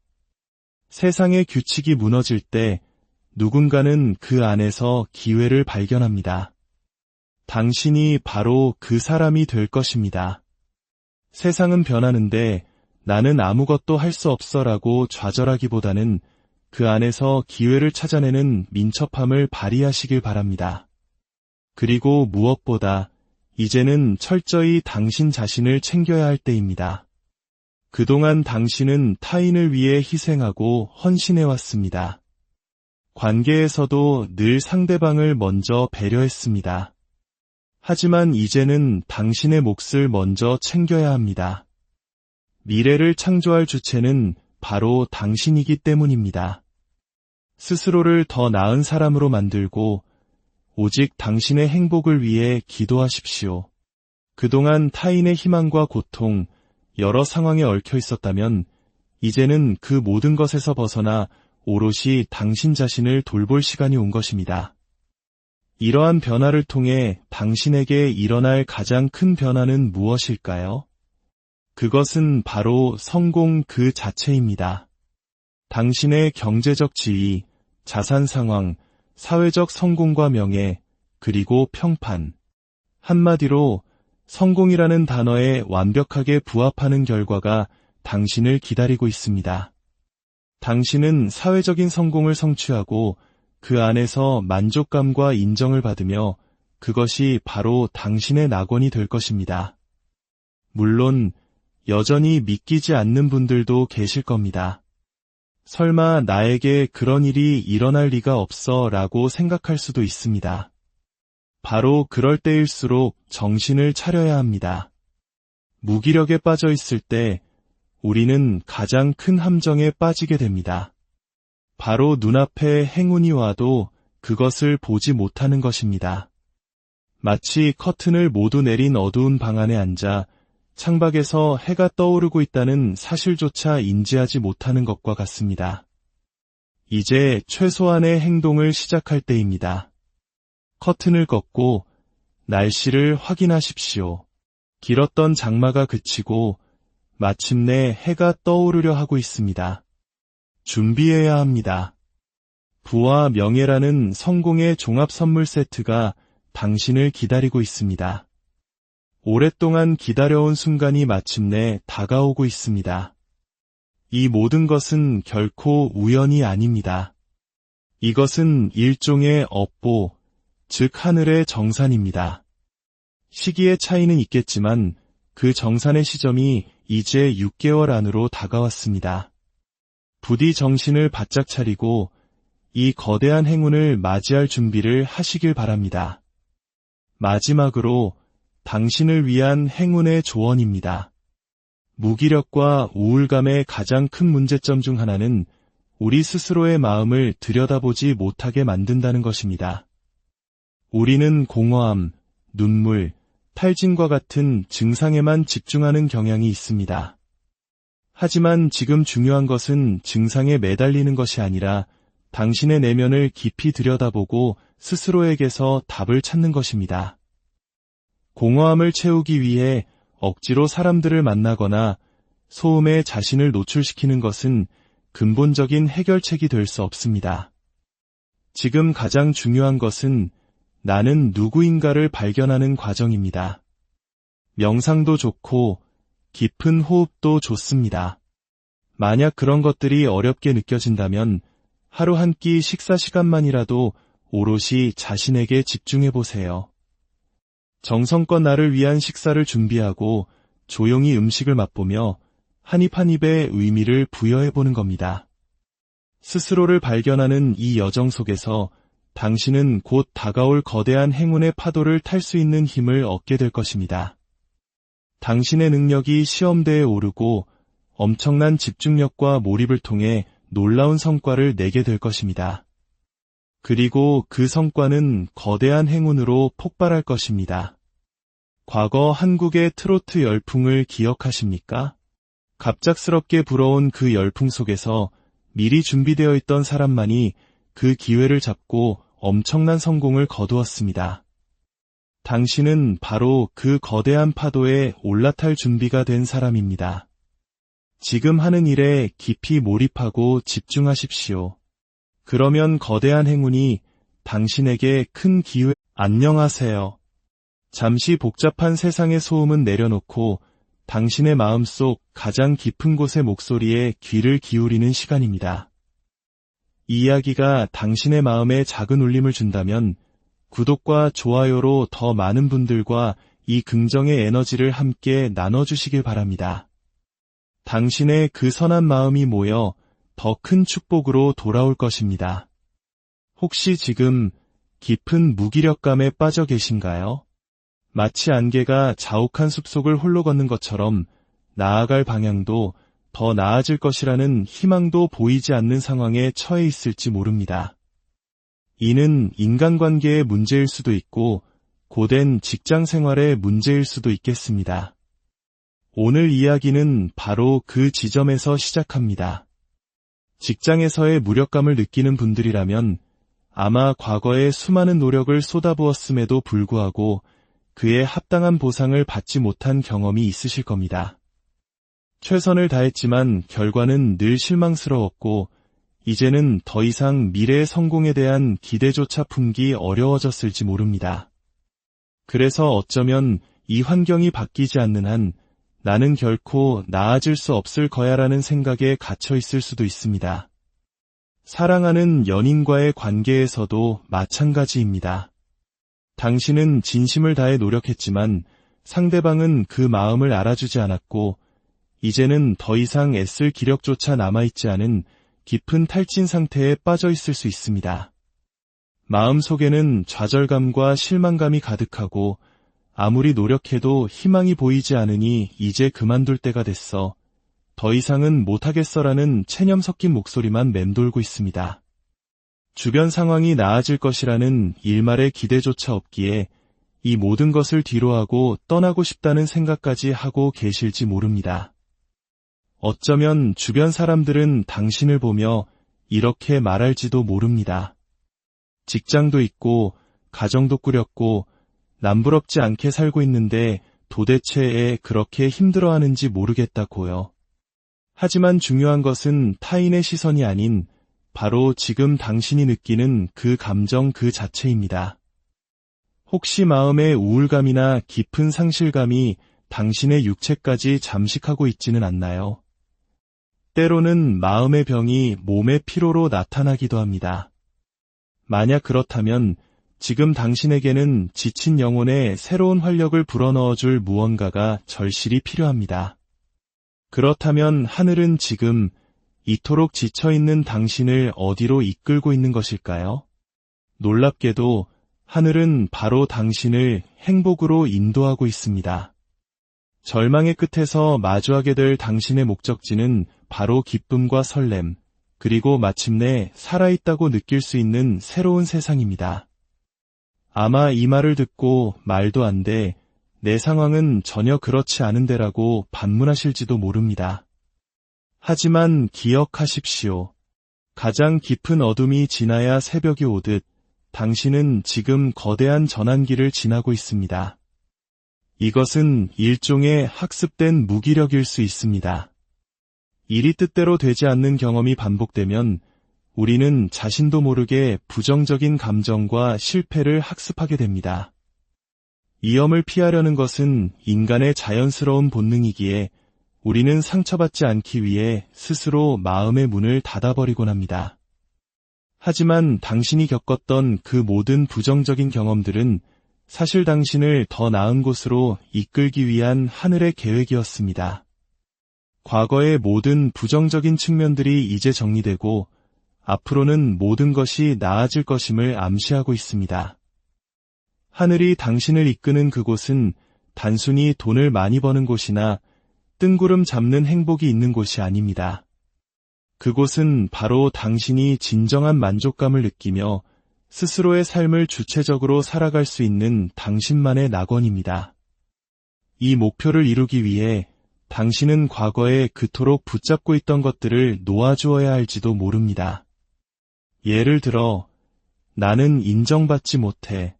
세상의 규칙이 무너질 때 누군가는 그 안에서 기회를 발견합니다. 당신이 바로 그 사람이 될 것입니다. 세상은 변하는데 나는 아무것도 할 수 없어라고 좌절하기보다는 그 안에서 기회를 찾아내는 민첩함을 발휘하시길 바랍니다. 그리고 무엇보다 이제는 철저히 당신 자신을 챙겨야 할 때입니다. 그동안 당신은 타인을 위해 희생하고 헌신해왔습니다. 관계에서도 늘 상대방을 먼저 배려했습니다. 하지만 이제는 당신의 몫을 먼저 챙겨야 합니다. 미래를 창조할 주체는 바로 당신이기 때문입니다. 스스로를 더 나은 사람으로 만들고 오직 당신의 행복을 위해 기도하십시오. 그동안 타인의 희망과 고통, 여러 상황에 얽혀 있었다면 이제는 그 모든 것에서 벗어나 오롯이 당신 자신을 돌볼 시간이 온 것입니다. 이러한 변화를 통해 당신에게 일어날 가장 큰 변화는 무엇일까요? 그것은 바로 성공 그 자체입니다. 당신의 경제적 지위, 자산 상황, 사회적 성공과 명예, 그리고 평판. 한마디로 성공이라는 단어에 완벽하게 부합하는 결과가 당신을 기다리고 있습니다. 당신은 사회적인 성공을 성취하고 그 안에서 만족감과 인정을 받으며 그것이 바로 당신의 낙원이 될 것입니다. 물론 여전히 믿기지 않는 분들도 계실 겁니다. 설마 나에게 그런 일이 일어날 리가 없어 라고 생각할 수도 있습니다. 바로 그럴 때일수록 정신을 차려야 합니다. 무기력에 빠져 있을 때 우리는 가장 큰 함정에 빠지게 됩니다. 바로 눈앞에 행운이 와도 그것을 보지 못하는 것입니다. 마치 커튼을 모두 내린 어두운 방 안에 앉아 창밖에서 해가 떠오르고 있다는 사실조차 인지하지 못하는 것과 같습니다. 이제 최소한의 행동을 시작할 때입니다. 커튼을 걷고 날씨를 확인하십시오. 길었던 장마가 그치고 마침내 해가 떠오르려 하고 있습니다. 준비해야 합니다. 부와 명예라는 성공의 종합 선물 세트가 당신을 기다리고 있습니다. 오랫동안 기다려온 순간이 마침내 다가오고 있습니다. 이 모든 것은 결코 우연이 아닙니다. 이것은 일종의 업보, 즉 하늘의 정산입니다. 시기의 차이는 있겠지만 그 정산의 시점이 이제 6개월 안으로 다가왔습니다. 부디 정신을 바짝 차리고 이 거대한 행운을 맞이할 준비를 하시길 바랍니다. 마지막으로 당신을 위한 행운의 조언입니다. 무기력과 우울감의 가장 큰 문제점 중 하나는 우리 스스로의 마음을 들여다보지 못하게 만든다는 것입니다. 우리는 공허함, 눈물, 탈진과 같은 증상에만 집중하는 경향이 있습니다. 하지만 지금 중요한 것은 증상에 매달리는 것이 아니라 당신의 내면을 깊이 들여다보고 스스로에게서 답을 찾는 것입니다. 공허함을 채우기 위해 억지로 사람들을 만나거나 소음에 자신을 노출시키는 것은 근본적인 해결책이 될 수 없습니다. 지금 가장 중요한 것은 나는 누구인가를 발견하는 과정입니다. 명상도 좋고 깊은 호흡도 좋습니다. 만약 그런 것들이 어렵게 느껴진다면 하루 한 끼 식사 시간만이라도 오롯이 자신에게 집중해 보세요. 정성껏 나를 위한 식사를 준비하고 조용히 음식을 맛보며 한 입 한 입의 의미를 부여해 보는 겁니다. 스스로를 발견하는 이 여정 속에서 당신은 곧 다가올 거대한 행운의 파도를 탈 수 있는 힘을 얻게 될 것입니다. 당신의 능력이 시험대에 오르고 엄청난 집중력과 몰입을 통해 놀라운 성과를 내게 될 것입니다. 그리고 그 성과는 거대한 행운으로 폭발할 것입니다. 과거 한국의 트로트 열풍을 기억하십니까? 갑작스럽게 불어온 그 열풍 속에서 미리 준비되어 있던 사람만이 그 기회를 잡고 엄청난 성공을 거두었습니다. 당신은 바로 그 거대한 파도에 올라탈 준비가 된 사람입니다. 지금 하는 일에 깊이 몰입하고 집중하십시오. 그러면 거대한 행운이 당신에게 큰 기회. 안녕하세요. 잠시 복잡한 세상의 소음은 내려놓고 당신의 마음속 가장 깊은 곳의 목소리에 귀를 기울이는 시간입니다. 이 이야기가 당신의 마음에 작은 울림을 준다면 구독과 좋아요로 더 많은 분들과 이 긍정의 에너지를 함께 나눠주시길 바랍니다. 당신의 그 선한 마음이 모여 더 큰 축복으로 돌아올 것입니다. 혹시 지금 깊은 무기력감에 빠져 계신가요? 마치 안개가 자욱한 숲속을 홀로 걷는 것처럼 나아갈 방향도 더 나아질 것이라는 희망도 보이지 않는 상황에 처해 있을지 모릅니다. 이는 인간관계의 문제일 수도 있고 고된 직장 생활의 문제일 수도 있겠습니다. 오늘 이야기는 바로 그 지점에서 시작합니다. 직장에서의 무력감을 느끼는 분들이라면 아마 과거에 수많은 노력을 쏟아부었음에도 불구하고 그에 합당한 보상을 받지 못한 경험이 있으실 겁니다. 최선을 다했지만 결과는 늘 실망스러웠고 이제는 더 이상 미래의 성공에 대한 기대조차 품기 어려워졌을지 모릅니다. 그래서 어쩌면 이 환경이 바뀌지 않는 한 나는 결코 나아질 수 없을 거야라는 생각에 갇혀 있을 수도 있습니다. 사랑하는 연인과의 관계에서도 마찬가지입니다. 당신은 진심을 다해 노력했지만 상대방은 그 마음을 알아주지 않았고 이제는 더 이상 애쓸 기력조차 남아있지 않은 깊은 탈진 상태에 빠져 있을 수 있습니다. 마음속에는 좌절감과 실망감이 가득하고 아무리 노력해도 희망이 보이지 않으니 이제 그만둘 때가 됐어. 더 이상은 못하겠어라는 체념 섞인 목소리만 맴돌고 있습니다. 주변 상황이 나아질 것이라는 일말의 기대조차 없기에 이 모든 것을 뒤로하고 떠나고 싶다는 생각까지 하고 계실지 모릅니다. 어쩌면 주변 사람들은 당신을 보며 이렇게 말할지도 모릅니다. 직장도 있고 가정도 꾸렸고 남부럽지 않게 살고 있는데 도대체 왜 그렇게 힘들어하는지 모르겠다고요. 하지만 중요한 것은 타인의 시선이 아닌 바로 지금 당신이 느끼는 그 감정 그 자체입니다. 혹시 마음의 우울감이나 깊은 상실감이 당신의 육체까지 잠식하고 있지는 않나요? 때로는 마음의 병이 몸의 피로로 나타나기도 합니다. 만약 그렇다면 지금 당신에게는 지친 영혼에 새로운 활력을 불어넣어줄 무언가가 절실히 필요합니다. 그렇다면 하늘은 지금 이토록 지쳐있는 당신을 어디로 이끌고 있는 것일까요? 놀랍게도 하늘은 바로 당신을 행복으로 인도하고 있습니다. 절망의 끝에서 마주하게 될 당신의 목적지는 바로 기쁨과 설렘, 그리고 마침내 살아있다고 느낄 수 있는 새로운 세상입니다. 아마 이 말을 듣고 말도 안 돼, 내 상황은 전혀 그렇지 않은데라고 반문하실지도 모릅니다. 하지만 기억하십시오. 가장 깊은 어둠이 지나야 새벽이 오듯 당신은 지금 거대한 전환기를 지나고 있습니다. 이것은 일종의 학습된 무기력일 수 있습니다. 일이 뜻대로 되지 않는 경험이 반복되면 우리는 자신도 모르게 부정적인 감정과 실패를 학습하게 됩니다. 위험을 피하려는 것은 인간의 자연스러운 본능이기에 우리는 상처받지 않기 위해 스스로 마음의 문을 닫아버리곤 합니다. 하지만 당신이 겪었던 그 모든 부정적인 경험들은 사실 당신을 더 나은 곳으로 이끌기 위한 하늘의 계획이었습니다. 과거의 모든 부정적인 측면들이 이제 정리되고 앞으로는 모든 것이 나아질 것임을 암시하고 있습니다. 하늘이 당신을 이끄는 그곳은 단순히 돈을 많이 버는 곳이나 뜬구름 잡는 행복이 있는 곳이 아닙니다. 그곳은 바로 당신이 진정한 만족감을 느끼며 스스로의 삶을 주체적으로 살아갈 수 있는 당신만의 낙원입니다. 이 목표를 이루기 위해 당신은 과거에 그토록 붙잡고 있던 것들을 놓아주어야 할지도 모릅니다. 예를 들어, 나는 인정받지 못해.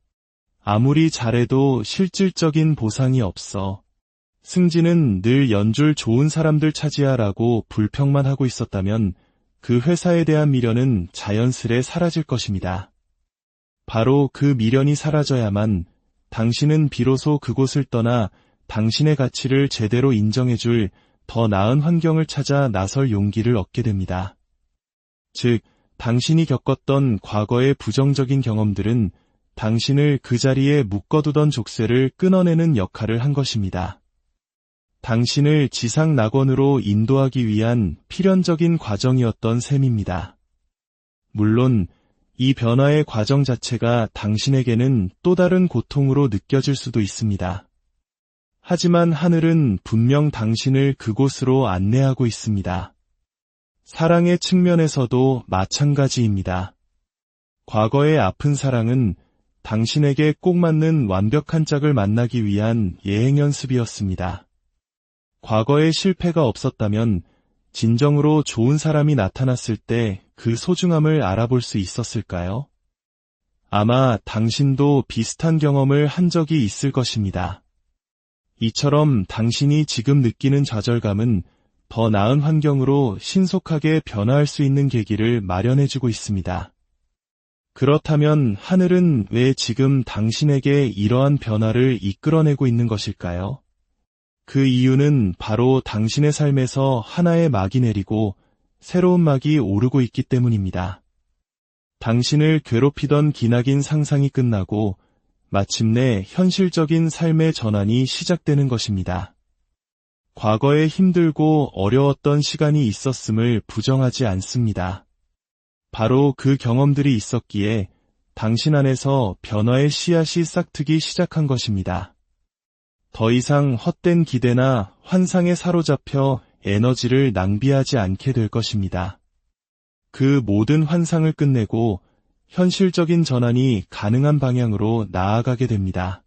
아무리 잘해도 실질적인 보상이 없어. 승진은 늘 연줄 좋은 사람들 차지하라고 불평만 하고 있었다면 그 회사에 대한 미련은 자연스레 사라질 것입니다. 바로 그 미련이 사라져야만 당신은 비로소 그곳을 떠나 당신의 가치를 제대로 인정해줄 더 나은 환경을 찾아 나설 용기를 얻게 됩니다. 즉, 당신이 겪었던 과거의 부정적인 경험들은 당신을 그 자리에 묶어두던 족쇄를 끊어내는 역할을 한 것입니다. 당신을 지상 낙원으로 인도하기 위한 필연적인 과정이었던 셈입니다. 물론 이 변화의 과정 자체가 당신에게는 또 다른 고통으로 느껴질 수도 있습니다. 하지만 하늘은 분명 당신을 그곳으로 안내하고 있습니다. 사랑의 측면에서도 마찬가지입니다. 과거의 아픈 사랑은 당신에게 꼭 맞는 완벽한 짝을 만나기 위한 예행 연습이었습니다. 과거에 실패가 없었다면 진정으로 좋은 사람이 나타났을 때 그 소중함을 알아볼 수 있었을까요? 아마 당신도 비슷한 경험을 한 적이 있을 것입니다. 이처럼 당신이 지금 느끼는 좌절감은 더 나은 환경으로 신속하게 변화할 수 있는 계기를 마련해주고 있습니다. 그렇다면 하늘은 왜 지금 당신에게 이러한 변화를 이끌어내고 있는 것일까요? 그 이유는 바로 당신의 삶에서 하나의 막이 내리고 새로운 막이 오르고 있기 때문입니다. 당신을 괴롭히던 기나긴 상상이 끝나고 마침내 현실적인 삶의 전환이 시작되는 것입니다. 과거에 힘들고 어려웠던 시간이 있었음을 부정하지 않습니다. 바로 그 경험들이 있었기에 당신 안에서 변화의 씨앗이 싹트기 시작한 것입니다. 더 이상 헛된 기대나 환상에 사로잡혀 에너지를 낭비하지 않게 될 것입니다. 그 모든 환상을 끝내고 현실적인 전환이 가능한 방향으로 나아가게 됩니다.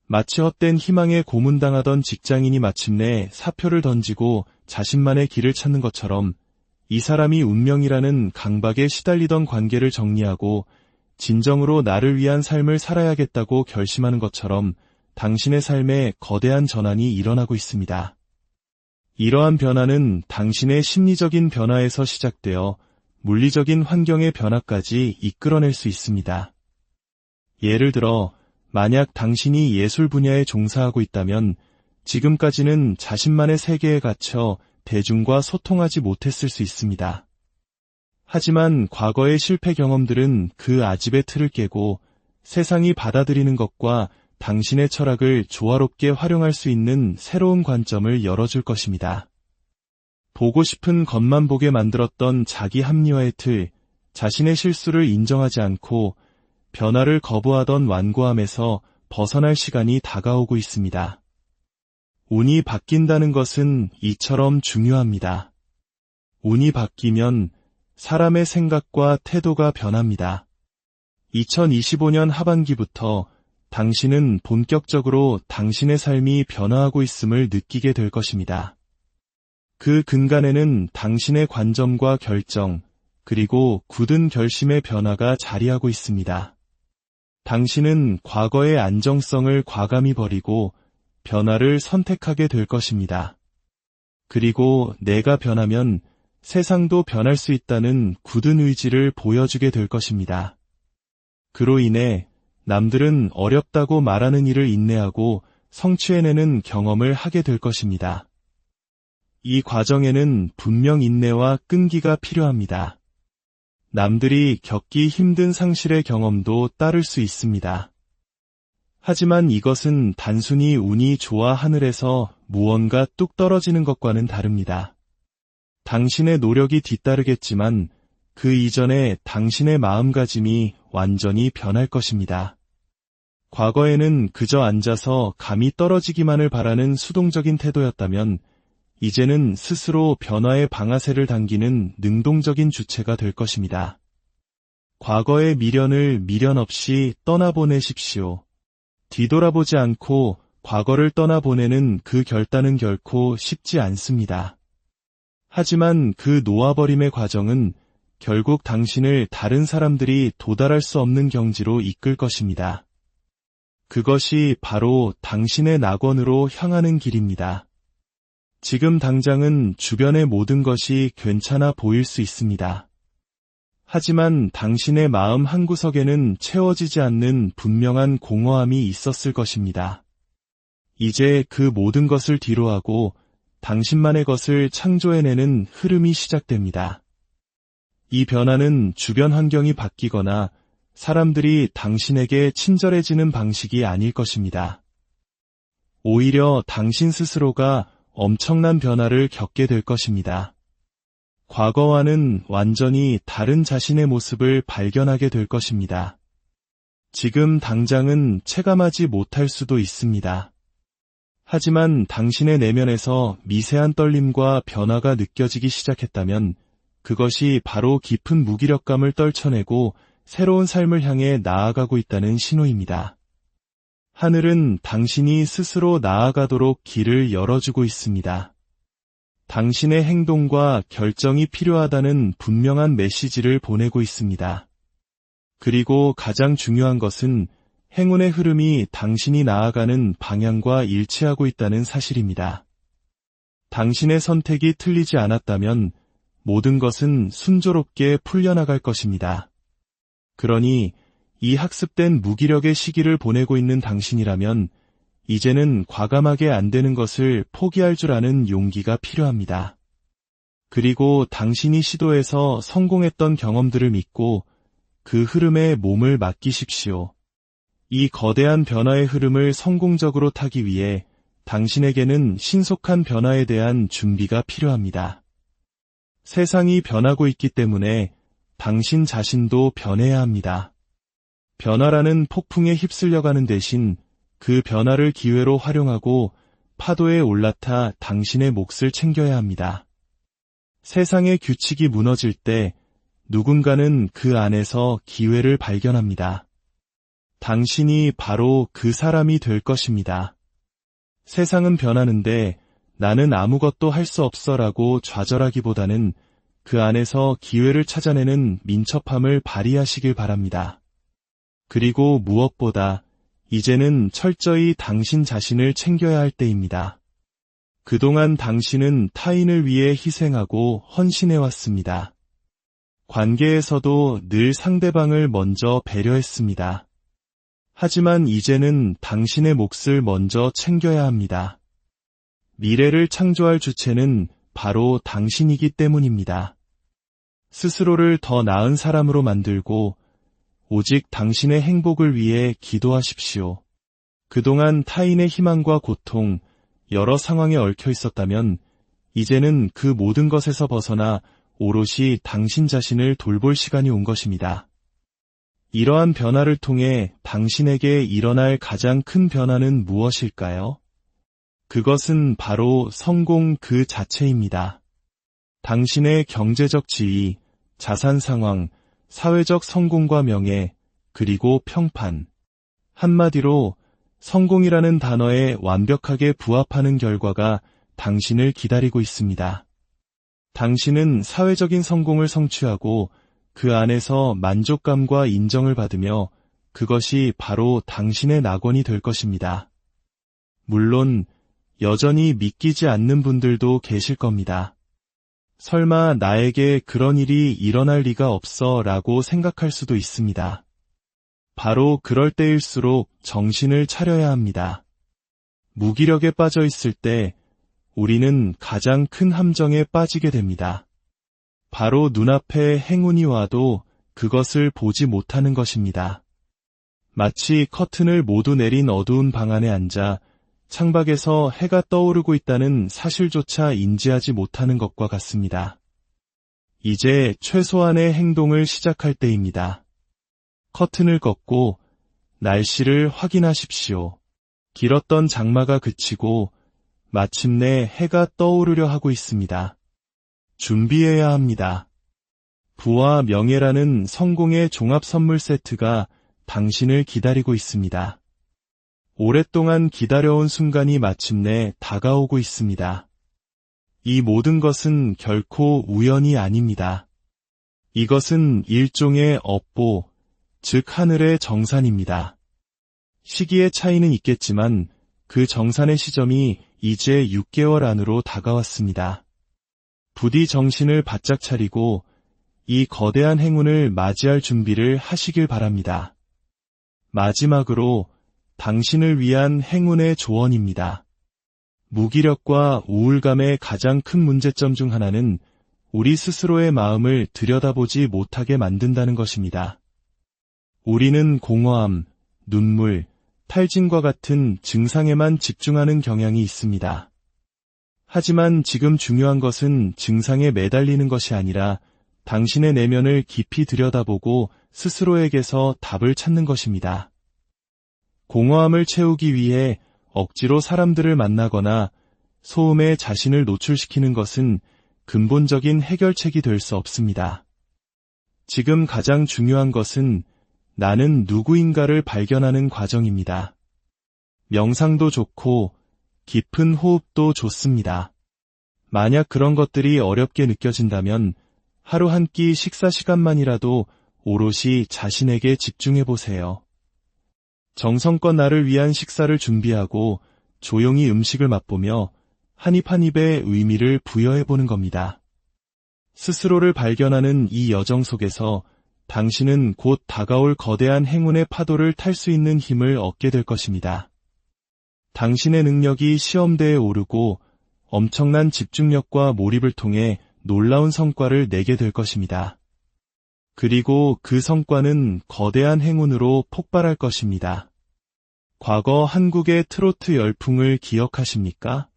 마치 헛된 희망에 고문당하던 직장인이 마침내 사표를 던지고 자신만의 길을 찾는 것처럼 이 사람이 운명이라는 강박에 시달리던 관계를 정리하고 진정으로 나를 위한 삶을 살아야겠다고 결심하는 것처럼 당신의 삶에 거대한 전환이 일어나고 있습니다. 이러한 변화는 당신의 심리적인 변화에서 시작되어 물리적인 환경의 변화까지 이끌어낼 수 있습니다. 예를 들어, 만약 당신이 예술 분야에 종사하고 있다면 지금까지는 자신만의 세계에 갇혀 대중과 소통하지 못했을 수 있습니다. 하지만 과거의 실패 경험들은 그 아집의 틀을 깨고 세상이 받아들이는 것과 당신의 철학을 조화롭게 활용할 수 있는 새로운 관점을 열어줄 것입니다. 보고 싶은 것만 보게 만들었던 자기 합리화의 틀, 자신의 실수를 인정하지 않고 변화를 거부하던 완고함에서 벗어날 시간이 다가오고 있습니다. 운이 바뀐다는 것은 이처럼 중요합니다. 운이 바뀌면 사람의 생각과 태도가 변합니다. 2025년 하반기부터 당신은 본격적으로 당신의 삶이 변화하고 있음을 느끼게 될 것입니다. 그 근간에는 당신의 관점과 결정, 그리고 굳은 결심의 변화가 자리하고 있습니다. 당신은 과거의 안정성을 과감히 버리고 변화를 선택하게 될 것입니다. 그리고 내가 변하면 세상도 변할 수 있다는 굳은 의지를 보여주게 될 것입니다. 그로 인해 남들은 어렵다고 말하는 일을 인내하고 성취해내는 경험을 하게 될 것입니다. 이 과정에는 분명 인내와 끈기가 필요합니다. 남들이 겪기 힘든 상실의 경험도 따를 수 있습니다. 하지만 이것은 단순히 운이 좋아 하늘에서 무언가 뚝 떨어지는 것과는 다릅니다. 당신의 노력이 뒤따르겠지만 그 이전에 당신의 마음가짐이 완전히 변할 것입니다. 과거에는 그저 앉아서 감이 떨어지기만을 바라는 수동적인 태도였다면 이제는 스스로 변화의 방아쇠를 당기는 능동적인 주체가 될 것입니다. 과거의 미련을 미련 없이 떠나보내십시오. 뒤돌아보지 않고 과거를 떠나보내는 그 결단은 결코 쉽지 않습니다. 하지만 그 놓아버림의 과정은 결국 당신을 다른 사람들이 도달할 수 없는 경지로 이끌 것입니다. 그것이 바로 당신의 낙원으로 향하는 길입니다. 지금 당장은 주변의 모든 것이 괜찮아 보일 수 있습니다. 하지만 당신의 마음 한구석에는 채워지지 않는 분명한 공허함이 있었을 것입니다. 이제 그 모든 것을 뒤로하고 당신만의 것을 창조해내는 흐름이 시작됩니다. 이 변화는 주변 환경이 바뀌거나 사람들이 당신에게 친절해지는 방식이 아닐 것입니다. 오히려 당신 스스로가 엄청난 변화를 겪게 될 것입니다. 과거와는 완전히 다른 자신의 모습을 발견하게 될 것입니다. 지금 당장은 체감하지 못할 수도 있습니다. 하지만 당신의 내면에서 미세한 떨림과 변화가 느껴지기 시작했다면 그것이 바로 깊은 무기력감을 떨쳐내고 새로운 삶을 향해 나아가고 있다는 신호입니다. 하늘은 당신이 스스로 나아가도록 길을 열어주고 있습니다. 당신의 행동과 결정이 필요하다는 분명한 메시지를 보내고 있습니다. 그리고 가장 중요한 것은 행운의 흐름이 당신이 나아가는 방향과 일치하고 있다는 사실입니다. 당신의 선택이 틀리지 않았다면 모든 것은 순조롭게 풀려나갈 것입니다. 그러니 이 학습된 무기력의 시기를 보내고 있는 당신이라면 이제는 과감하게 안 되는 것을 포기할 줄 아는 용기가 필요합니다. 그리고 당신이 시도해서 성공했던 경험들을 믿고 그 흐름에 몸을 맡기십시오. 이 거대한 변화의 흐름을 성공적으로 타기 위해 당신에게는 신속한 변화에 대한 준비가 필요합니다. 세상이 변하고 있기 때문에 당신 자신도 변해야 합니다. 변화라는 폭풍에 휩쓸려가는 대신 그 변화를 기회로 활용하고 파도에 올라타 당신의 몫을 챙겨야 합니다. 세상의 규칙이 무너질 때 누군가는 그 안에서 기회를 발견합니다. 당신이 바로 그 사람이 될 것입니다. 세상은 변하는데 나는 아무것도 할 수 없어라고 좌절하기보다는 그 안에서 기회를 찾아내는 민첩함을 발휘하시길 바랍니다. 그리고 무엇보다 이제는 철저히 당신 자신을 챙겨야 할 때입니다. 그동안 당신은 타인을 위해 희생하고 헌신해왔습니다. 관계에서도 늘 상대방을 먼저 배려했습니다. 하지만 이제는 당신의 몫을 먼저 챙겨야 합니다. 미래를 창조할 주체는 바로 당신이기 때문입니다. 스스로를 더 나은 사람으로 만들고 오직 당신의 행복을 위해 기도하십시오. 그동안 타인의 희망과 고통, 여러 상황에 얽혀 있었다면 이제는 그 모든 것에서 벗어나 오롯이 당신 자신을 돌볼 시간이 온 것입니다. 이러한 변화를 통해 당신에게 일어날 가장 큰 변화는 무엇일까요? 그것은 바로 성공 그 자체입니다. 당신의 경제적 지위, 자산 상황, 사회적 성공과 명예, 그리고 평판. 한마디로 성공이라는 단어에 완벽하게 부합하는 결과가 당신을 기다리고 있습니다. 당신은 사회적인 성공을 성취하고 그 안에서 만족감과 인정을 받으며 그것이 바로 당신의 낙원이 될 것입니다. 물론 여전히 믿기지 않는 분들도 계실 겁니다. 설마 나에게 그런 일이 일어날 리가 없어 라고 생각할 수도 있습니다. 바로 그럴 때일수록 정신을 차려야 합니다. 무기력에 빠져 있을 때 우리는 가장 큰 함정에 빠지게 됩니다. 바로 눈앞에 행운이 와도 그것을 보지 못하는 것입니다. 마치 커튼을 모두 내린 어두운 방 안에 앉아 창밖에서 해가 떠오르고 있다는 사실조차 인지하지 못하는 것과 같습니다. 이제 최소한의 행동을 시작할 때입니다. 커튼을 걷고 날씨를 확인하십시오. 길었던 장마가 그치고 마침내 해가 떠오르려 하고 있습니다. 준비해야 합니다. 부와 명예라는 성공의 종합 선물 세트가 당신을 기다리고 있습니다. 오랫동안 기다려온 순간이 마침내 다가오고 있습니다. 이 모든 것은 결코 우연이 아닙니다. 이것은 일종의 업보, 즉 하늘의 정산입니다. 시기의 차이는 있겠지만 그 정산의 시점이 이제 6개월 안으로 다가왔습니다. 부디 정신을 바짝 차리고 이 거대한 행운을 맞이할 준비를 하시길 바랍니다. 마지막으로 당신을 위한 행운의 조언입니다. 무기력과 우울감의 가장 큰 문제점 중 하나는 우리 스스로의 마음을 들여다보지 못하게 만든다는 것입니다. 우리는 공허함, 눈물, 탈진과 같은 증상에만 집중하는 경향이 있습니다. 하지만 지금 중요한 것은 증상에 매달리는 것이 아니라 당신의 내면을 깊이 들여다보고 스스로에게서 답을 찾는 것입니다. 공허함을 채우기 위해 억지로 사람들을 만나거나 소음에 자신을 노출시키는 것은 근본적인 해결책이 될 수 없습니다. 지금 가장 중요한 것은 나는 누구인가를 발견하는 과정입니다. 명상도 좋고 깊은 호흡도 좋습니다. 만약 그런 것들이 어렵게 느껴진다면 하루 한 끼 식사 시간만이라도 오롯이 자신에게 집중해 보세요. 정성껏 나를 위한 식사를 준비하고 조용히 음식을 맛보며 한 입 한 입의 의미를 부여해 보는 겁니다. 스스로를 발견하는 이 여정 속에서 당신은 곧 다가올 거대한 행운의 파도를 탈 수 있는 힘을 얻게 될 것입니다. 당신의 능력이 시험대에 오르고 엄청난 집중력과 몰입을 통해 놀라운 성과를 내게 될 것입니다. 그리고 그 성과는 거대한 행운으로 폭발할 것입니다. 과거 한국의 트로트 열풍을 기억하십니까?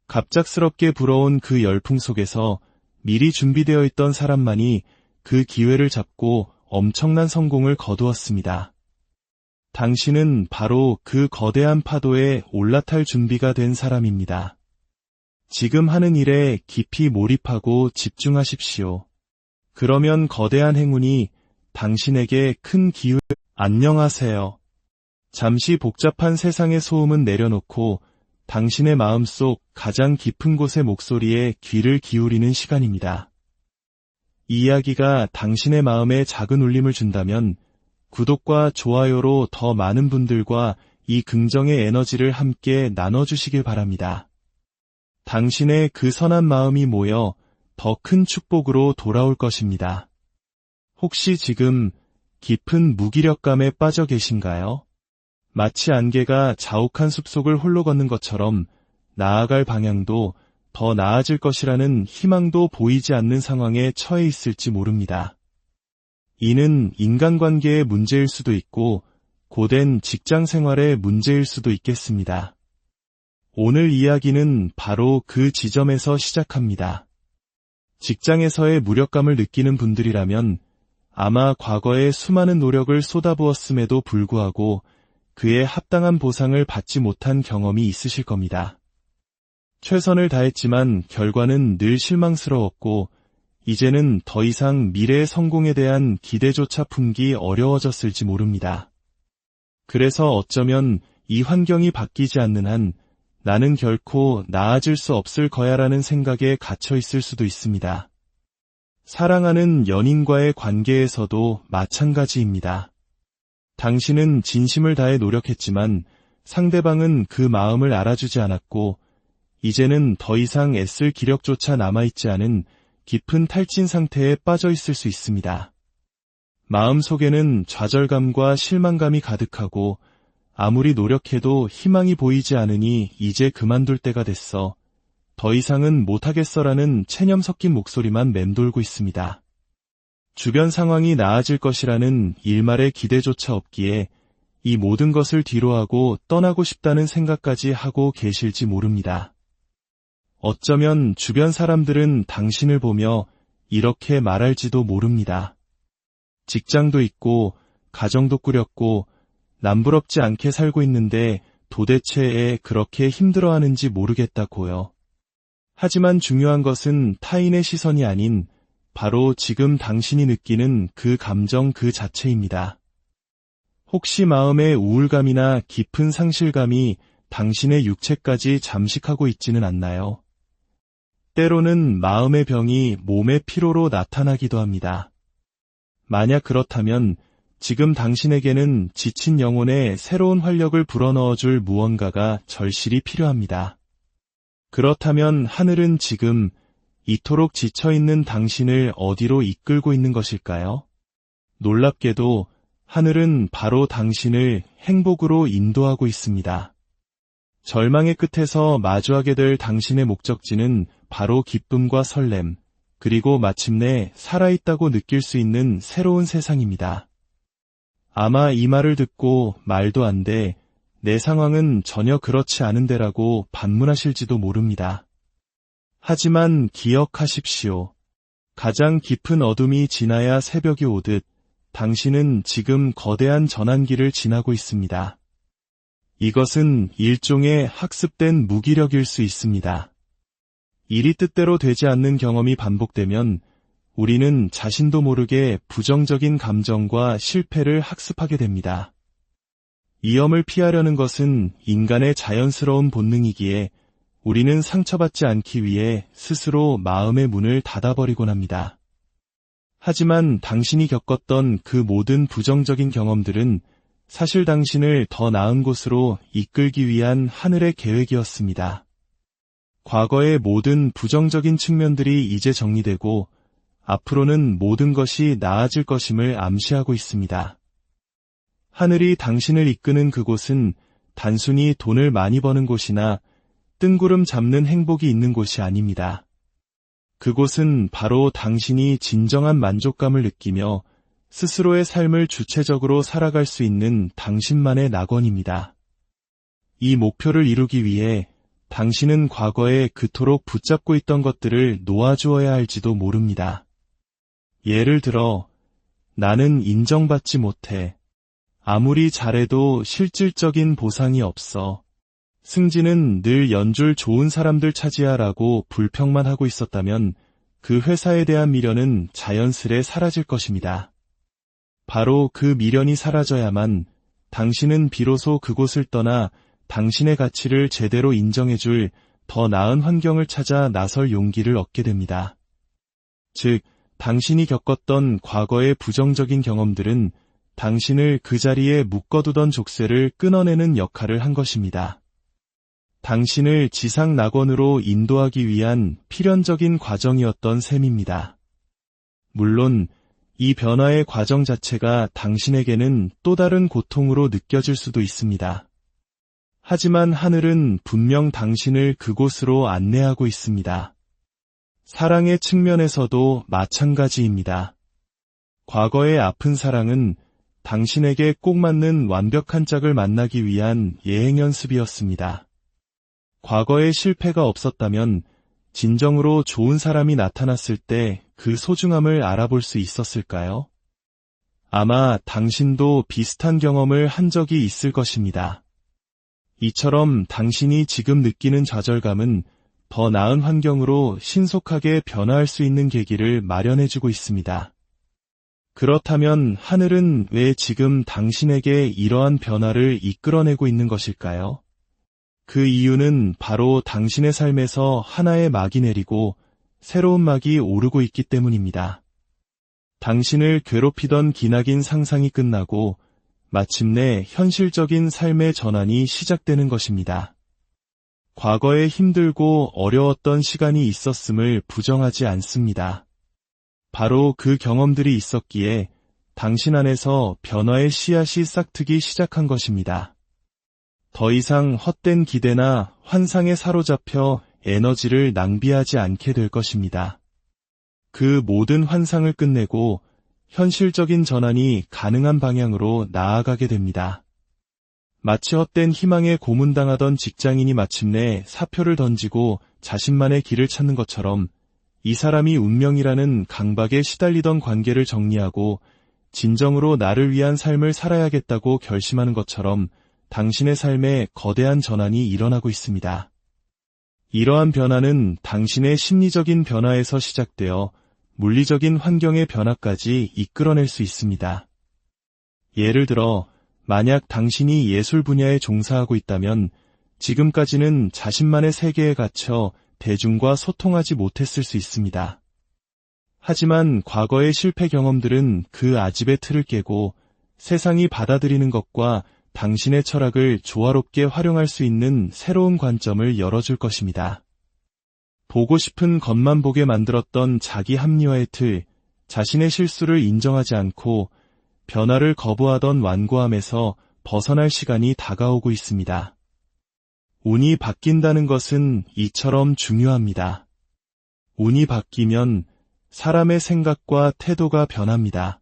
갑작스럽게 불어온 그 열풍 속에서 미리 준비되어 있던 사람만이 그 기회를 잡고 엄청난 성공을 거두었습니다. 당신은 바로 그 거대한 파도에 올라탈 준비가 된 사람입니다. 지금 하는 일에 깊이 몰입하고 집중하십시오. 그러면 거대한 행운이 당신에게 큰 기회. 안녕하세요. 잠시 복잡한 세상의 소음은 내려놓고 당신의 마음속 가장 깊은 곳의 목소리에 귀를 기울이는 시간입니다. 이 이야기가 당신의 마음에 작은 울림을 준다면 구독과 좋아요로 더 많은 분들과 이 긍정의 에너지를 함께 나눠주시길 바랍니다. 당신의 그 선한 마음이 모여 더 큰 축복으로 돌아올 것입니다. 혹시 지금 깊은 무기력감에 빠져 계신가요? 마치 안개가 자욱한 숲속을 홀로 걷는 것처럼 나아갈 방향도 더 나아질 것이라는 희망도 보이지 않는 상황에 처해 있을지 모릅니다. 이는 인간관계의 문제일 수도 있고 고된 직장 생활의 문제일 수도 있겠습니다. 오늘 이야기는 바로 그 지점에서 시작합니다. 직장에서의 무력감을 느끼는 분들이라면 아마 과거에 수많은 노력을 쏟아부었음에도 불구하고 그에 합당한 보상을 받지 못한 경험이 있으실 겁니다. 최선을 다했지만 결과는 늘 실망스러웠고 이제는 더 이상 미래의 성공에 대한 기대조차 품기 어려워졌을지 모릅니다. 그래서 어쩌면 이 환경이 바뀌지 않는 한 나는 결코 나아질 수 없을 거야라는 생각에 갇혀 있을 수도 있습니다. 사랑하는 연인과의 관계에서도 마찬가지입니다. 당신은 진심을 다해 노력했지만 상대방은 그 마음을 알아주지 않았고 이제는 더 이상 애쓸 기력조차 남아있지 않은 깊은 탈진 상태에 빠져 있을 수 있습니다. 마음속에는 좌절감과 실망감이 가득하고 아무리 노력해도 희망이 보이지 않으니 이제 그만둘 때가 됐어. 더 이상은 못하겠어라는 체념 섞인 목소리만 맴돌고 있습니다. 주변 상황이 나아질 것이라는 일말의 기대조차 없기에 이 모든 것을 뒤로하고 떠나고 싶다는 생각까지 하고 계실지 모릅니다. 어쩌면 주변 사람들은 당신을 보며 이렇게 말할지도 모릅니다. 직장도 있고 가정도 꾸렸고 남부럽지 않게 살고 있는데 도대체 왜 그렇게 힘들어하는지 모르겠다고요. 하지만 중요한 것은 타인의 시선이 아닌 바로 지금 당신이 느끼는 그 감정 그 자체입니다. 혹시 마음의 우울감이나 깊은 상실감이 당신의 육체까지 잠식하고 있지는 않나요? 때로는 마음의 병이 몸의 피로로 나타나기도 합니다. 만약 그렇다면 지금 당신에게는 지친 영혼에 새로운 활력을 불어넣어줄 무언가가 절실히 필요합니다. 그렇다면 하늘은 지금 이토록 지쳐있는 당신을 어디로 이끌고 있는 것일까요? 놀랍게도 하늘은 바로 당신을 행복으로 인도하고 있습니다. 절망의 끝에서 마주하게 될 당신의 목적지는 바로 기쁨과 설렘, 그리고 마침내 살아있다고 느낄 수 있는 새로운 세상입니다. 아마 이 말을 듣고 말도 안 돼, 내 상황은 전혀 그렇지 않은데라고 반문하실지도 모릅니다. 하지만 기억하십시오. 가장 깊은 어둠이 지나야 새벽이 오듯 당신은 지금 거대한 전환기를 지나고 있습니다. 이것은 일종의 학습된 무기력일 수 있습니다. 일이 뜻대로 되지 않는 경험이 반복되면 우리는 자신도 모르게 부정적인 감정과 실패를 학습하게 됩니다. 위험을 피하려는 것은 인간의 자연스러운 본능이기에 우리는 상처받지 않기 위해 스스로 마음의 문을 닫아버리곤 합니다. 하지만 당신이 겪었던 그 모든 부정적인 경험들은 사실 당신을 더 나은 곳으로 이끌기 위한 하늘의 계획이었습니다. 과거의 모든 부정적인 측면들이 이제 정리되고 앞으로는 모든 것이 나아질 것임을 암시하고 있습니다. 하늘이 당신을 이끄는 그곳은 단순히 돈을 많이 버는 곳이나 뜬구름 잡는 행복이 있는 곳이 아닙니다. 그곳은 바로 당신이 진정한 만족감을 느끼며 스스로의 삶을 주체적으로 살아갈 수 있는 당신만의 낙원입니다. 이 목표를 이루기 위해 당신은 과거에 그토록 붙잡고 있던 것들을 놓아주어야 할지도 모릅니다. 예를 들어, 나는 인정받지 못해. 아무리 잘해도 실질적인 보상이 없어. 승진은 늘 연줄 좋은 사람들 차지하라고 불평만 하고 있었다면 그 회사에 대한 미련은 자연스레 사라질 것입니다. 바로 그 미련이 사라져야만 당신은 비로소 그곳을 떠나 당신의 가치를 제대로 인정해줄 더 나은 환경을 찾아 나설 용기를 얻게 됩니다. 즉, 당신이 겪었던 과거의 부정적인 경험들은 당신을 그 자리에 묶어두던 족쇄를 끊어내는 역할을 한 것입니다. 당신을 지상 낙원으로 인도하기 위한 필연적인 과정이었던 셈입니다. 물론 이 변화의 과정 자체가 당신에게는 또 다른 고통으로 느껴질 수도 있습니다. 하지만 하늘은 분명 당신을 그곳으로 안내하고 있습니다. 사랑의 측면에서도 마찬가지입니다. 과거의 아픈 사랑은 당신에게 꼭 맞는 완벽한 짝을 만나기 위한 예행 연습이었습니다. 과거의 실패가 없었다면 진정으로 좋은 사람이 나타났을 때 그 소중함을 알아볼 수 있었을까요? 아마 당신도 비슷한 경험을 한 적이 있을 것입니다. 이처럼 당신이 지금 느끼는 좌절감은 더 나은 환경으로 신속하게 변화할 수 있는 계기를 마련해주고 있습니다. 그렇다면 하늘은 왜 지금 당신에게 이러한 변화를 이끌어내고 있는 것일까요? 그 이유는 바로 당신의 삶에서 하나의 막이 내리고 새로운 막이 오르고 있기 때문입니다. 당신을 괴롭히던 기나긴 상상이 끝나고 마침내 현실적인 삶의 전환이 시작되는 것입니다. 과거에 힘들고 어려웠던 시간이 있었음을 부정하지 않습니다. 바로 그 경험들이 있었기에 당신 안에서 변화의 씨앗이 싹트기 시작한 것입니다. 더 이상 헛된 기대나 환상에 사로잡혀 에너지를 낭비하지 않게 될 것입니다. 그 모든 환상을 끝내고 현실적인 전환이 가능한 방향으로 나아가게 됩니다. 마치 헛된 희망에 고문당하던 직장인이 마침내 사표를 던지고 자신만의 길을 찾는 것처럼 이 사람이 운명이라는 강박에 시달리던 관계를 정리하고 진정으로 나를 위한 삶을 살아야겠다고 결심하는 것처럼 당신의 삶에 거대한 전환이 일어나고 있습니다. 이러한 변화는 당신의 심리적인 변화에서 시작되어 물리적인 환경의 변화까지 이끌어낼 수 있습니다. 예를 들어, 만약 당신이 예술 분야에 종사하고 있다면 지금까지는 자신만의 세계에 갇혀 대중과 소통하지 못했을 수 있습니다. 하지만 과거의 실패 경험들은 그 아집의 틀을 깨고 세상이 받아들이는 것과 당신의 철학을 조화롭게 활용할 수 있는 새로운 관점을 열어줄 것입니다. 보고 싶은 것만 보게 만들었던 자기 합리화의 틀, 자신의 실수를 인정하지 않고 변화를 거부하던 완고함에서 벗어날 시간이 다가오고 있습니다. 운이 바뀐다는 것은 이처럼 중요합니다. 운이 바뀌면 사람의 생각과 태도가 변합니다.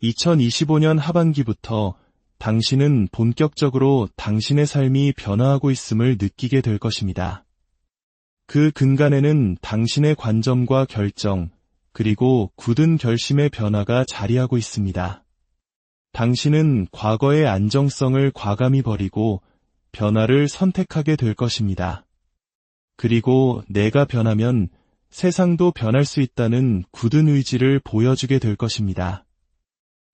2025년 하반기부터 당신은 본격적으로 당신의 삶이 변화하고 있음을 느끼게 될 것입니다. 그 근간에는 당신의 관점과 결정, 그리고 굳은 결심의 변화가 자리하고 있습니다. 당신은 과거의 안정성을 과감히 버리고 변화를 선택하게 될 것입니다. 그리고 내가 변하면 세상도 변할 수 있다는 굳은 의지를 보여주게 될 것입니다.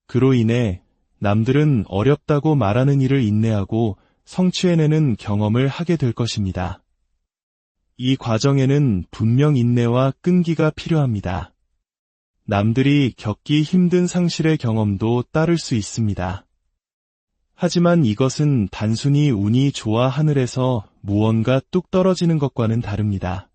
그로 인해 남들은 어렵다고 말하는 일을 인내하고 성취해내는 경험을 하게 될 것입니다. 이 과정에는 분명 인내와 끈기가 필요합니다. 남들이 겪기 힘든 상실의 경험도 따를 수 있습니다. 하지만 이것은 단순히 운이 좋아 하늘에서 무언가 뚝 떨어지는 것과는 다릅니다.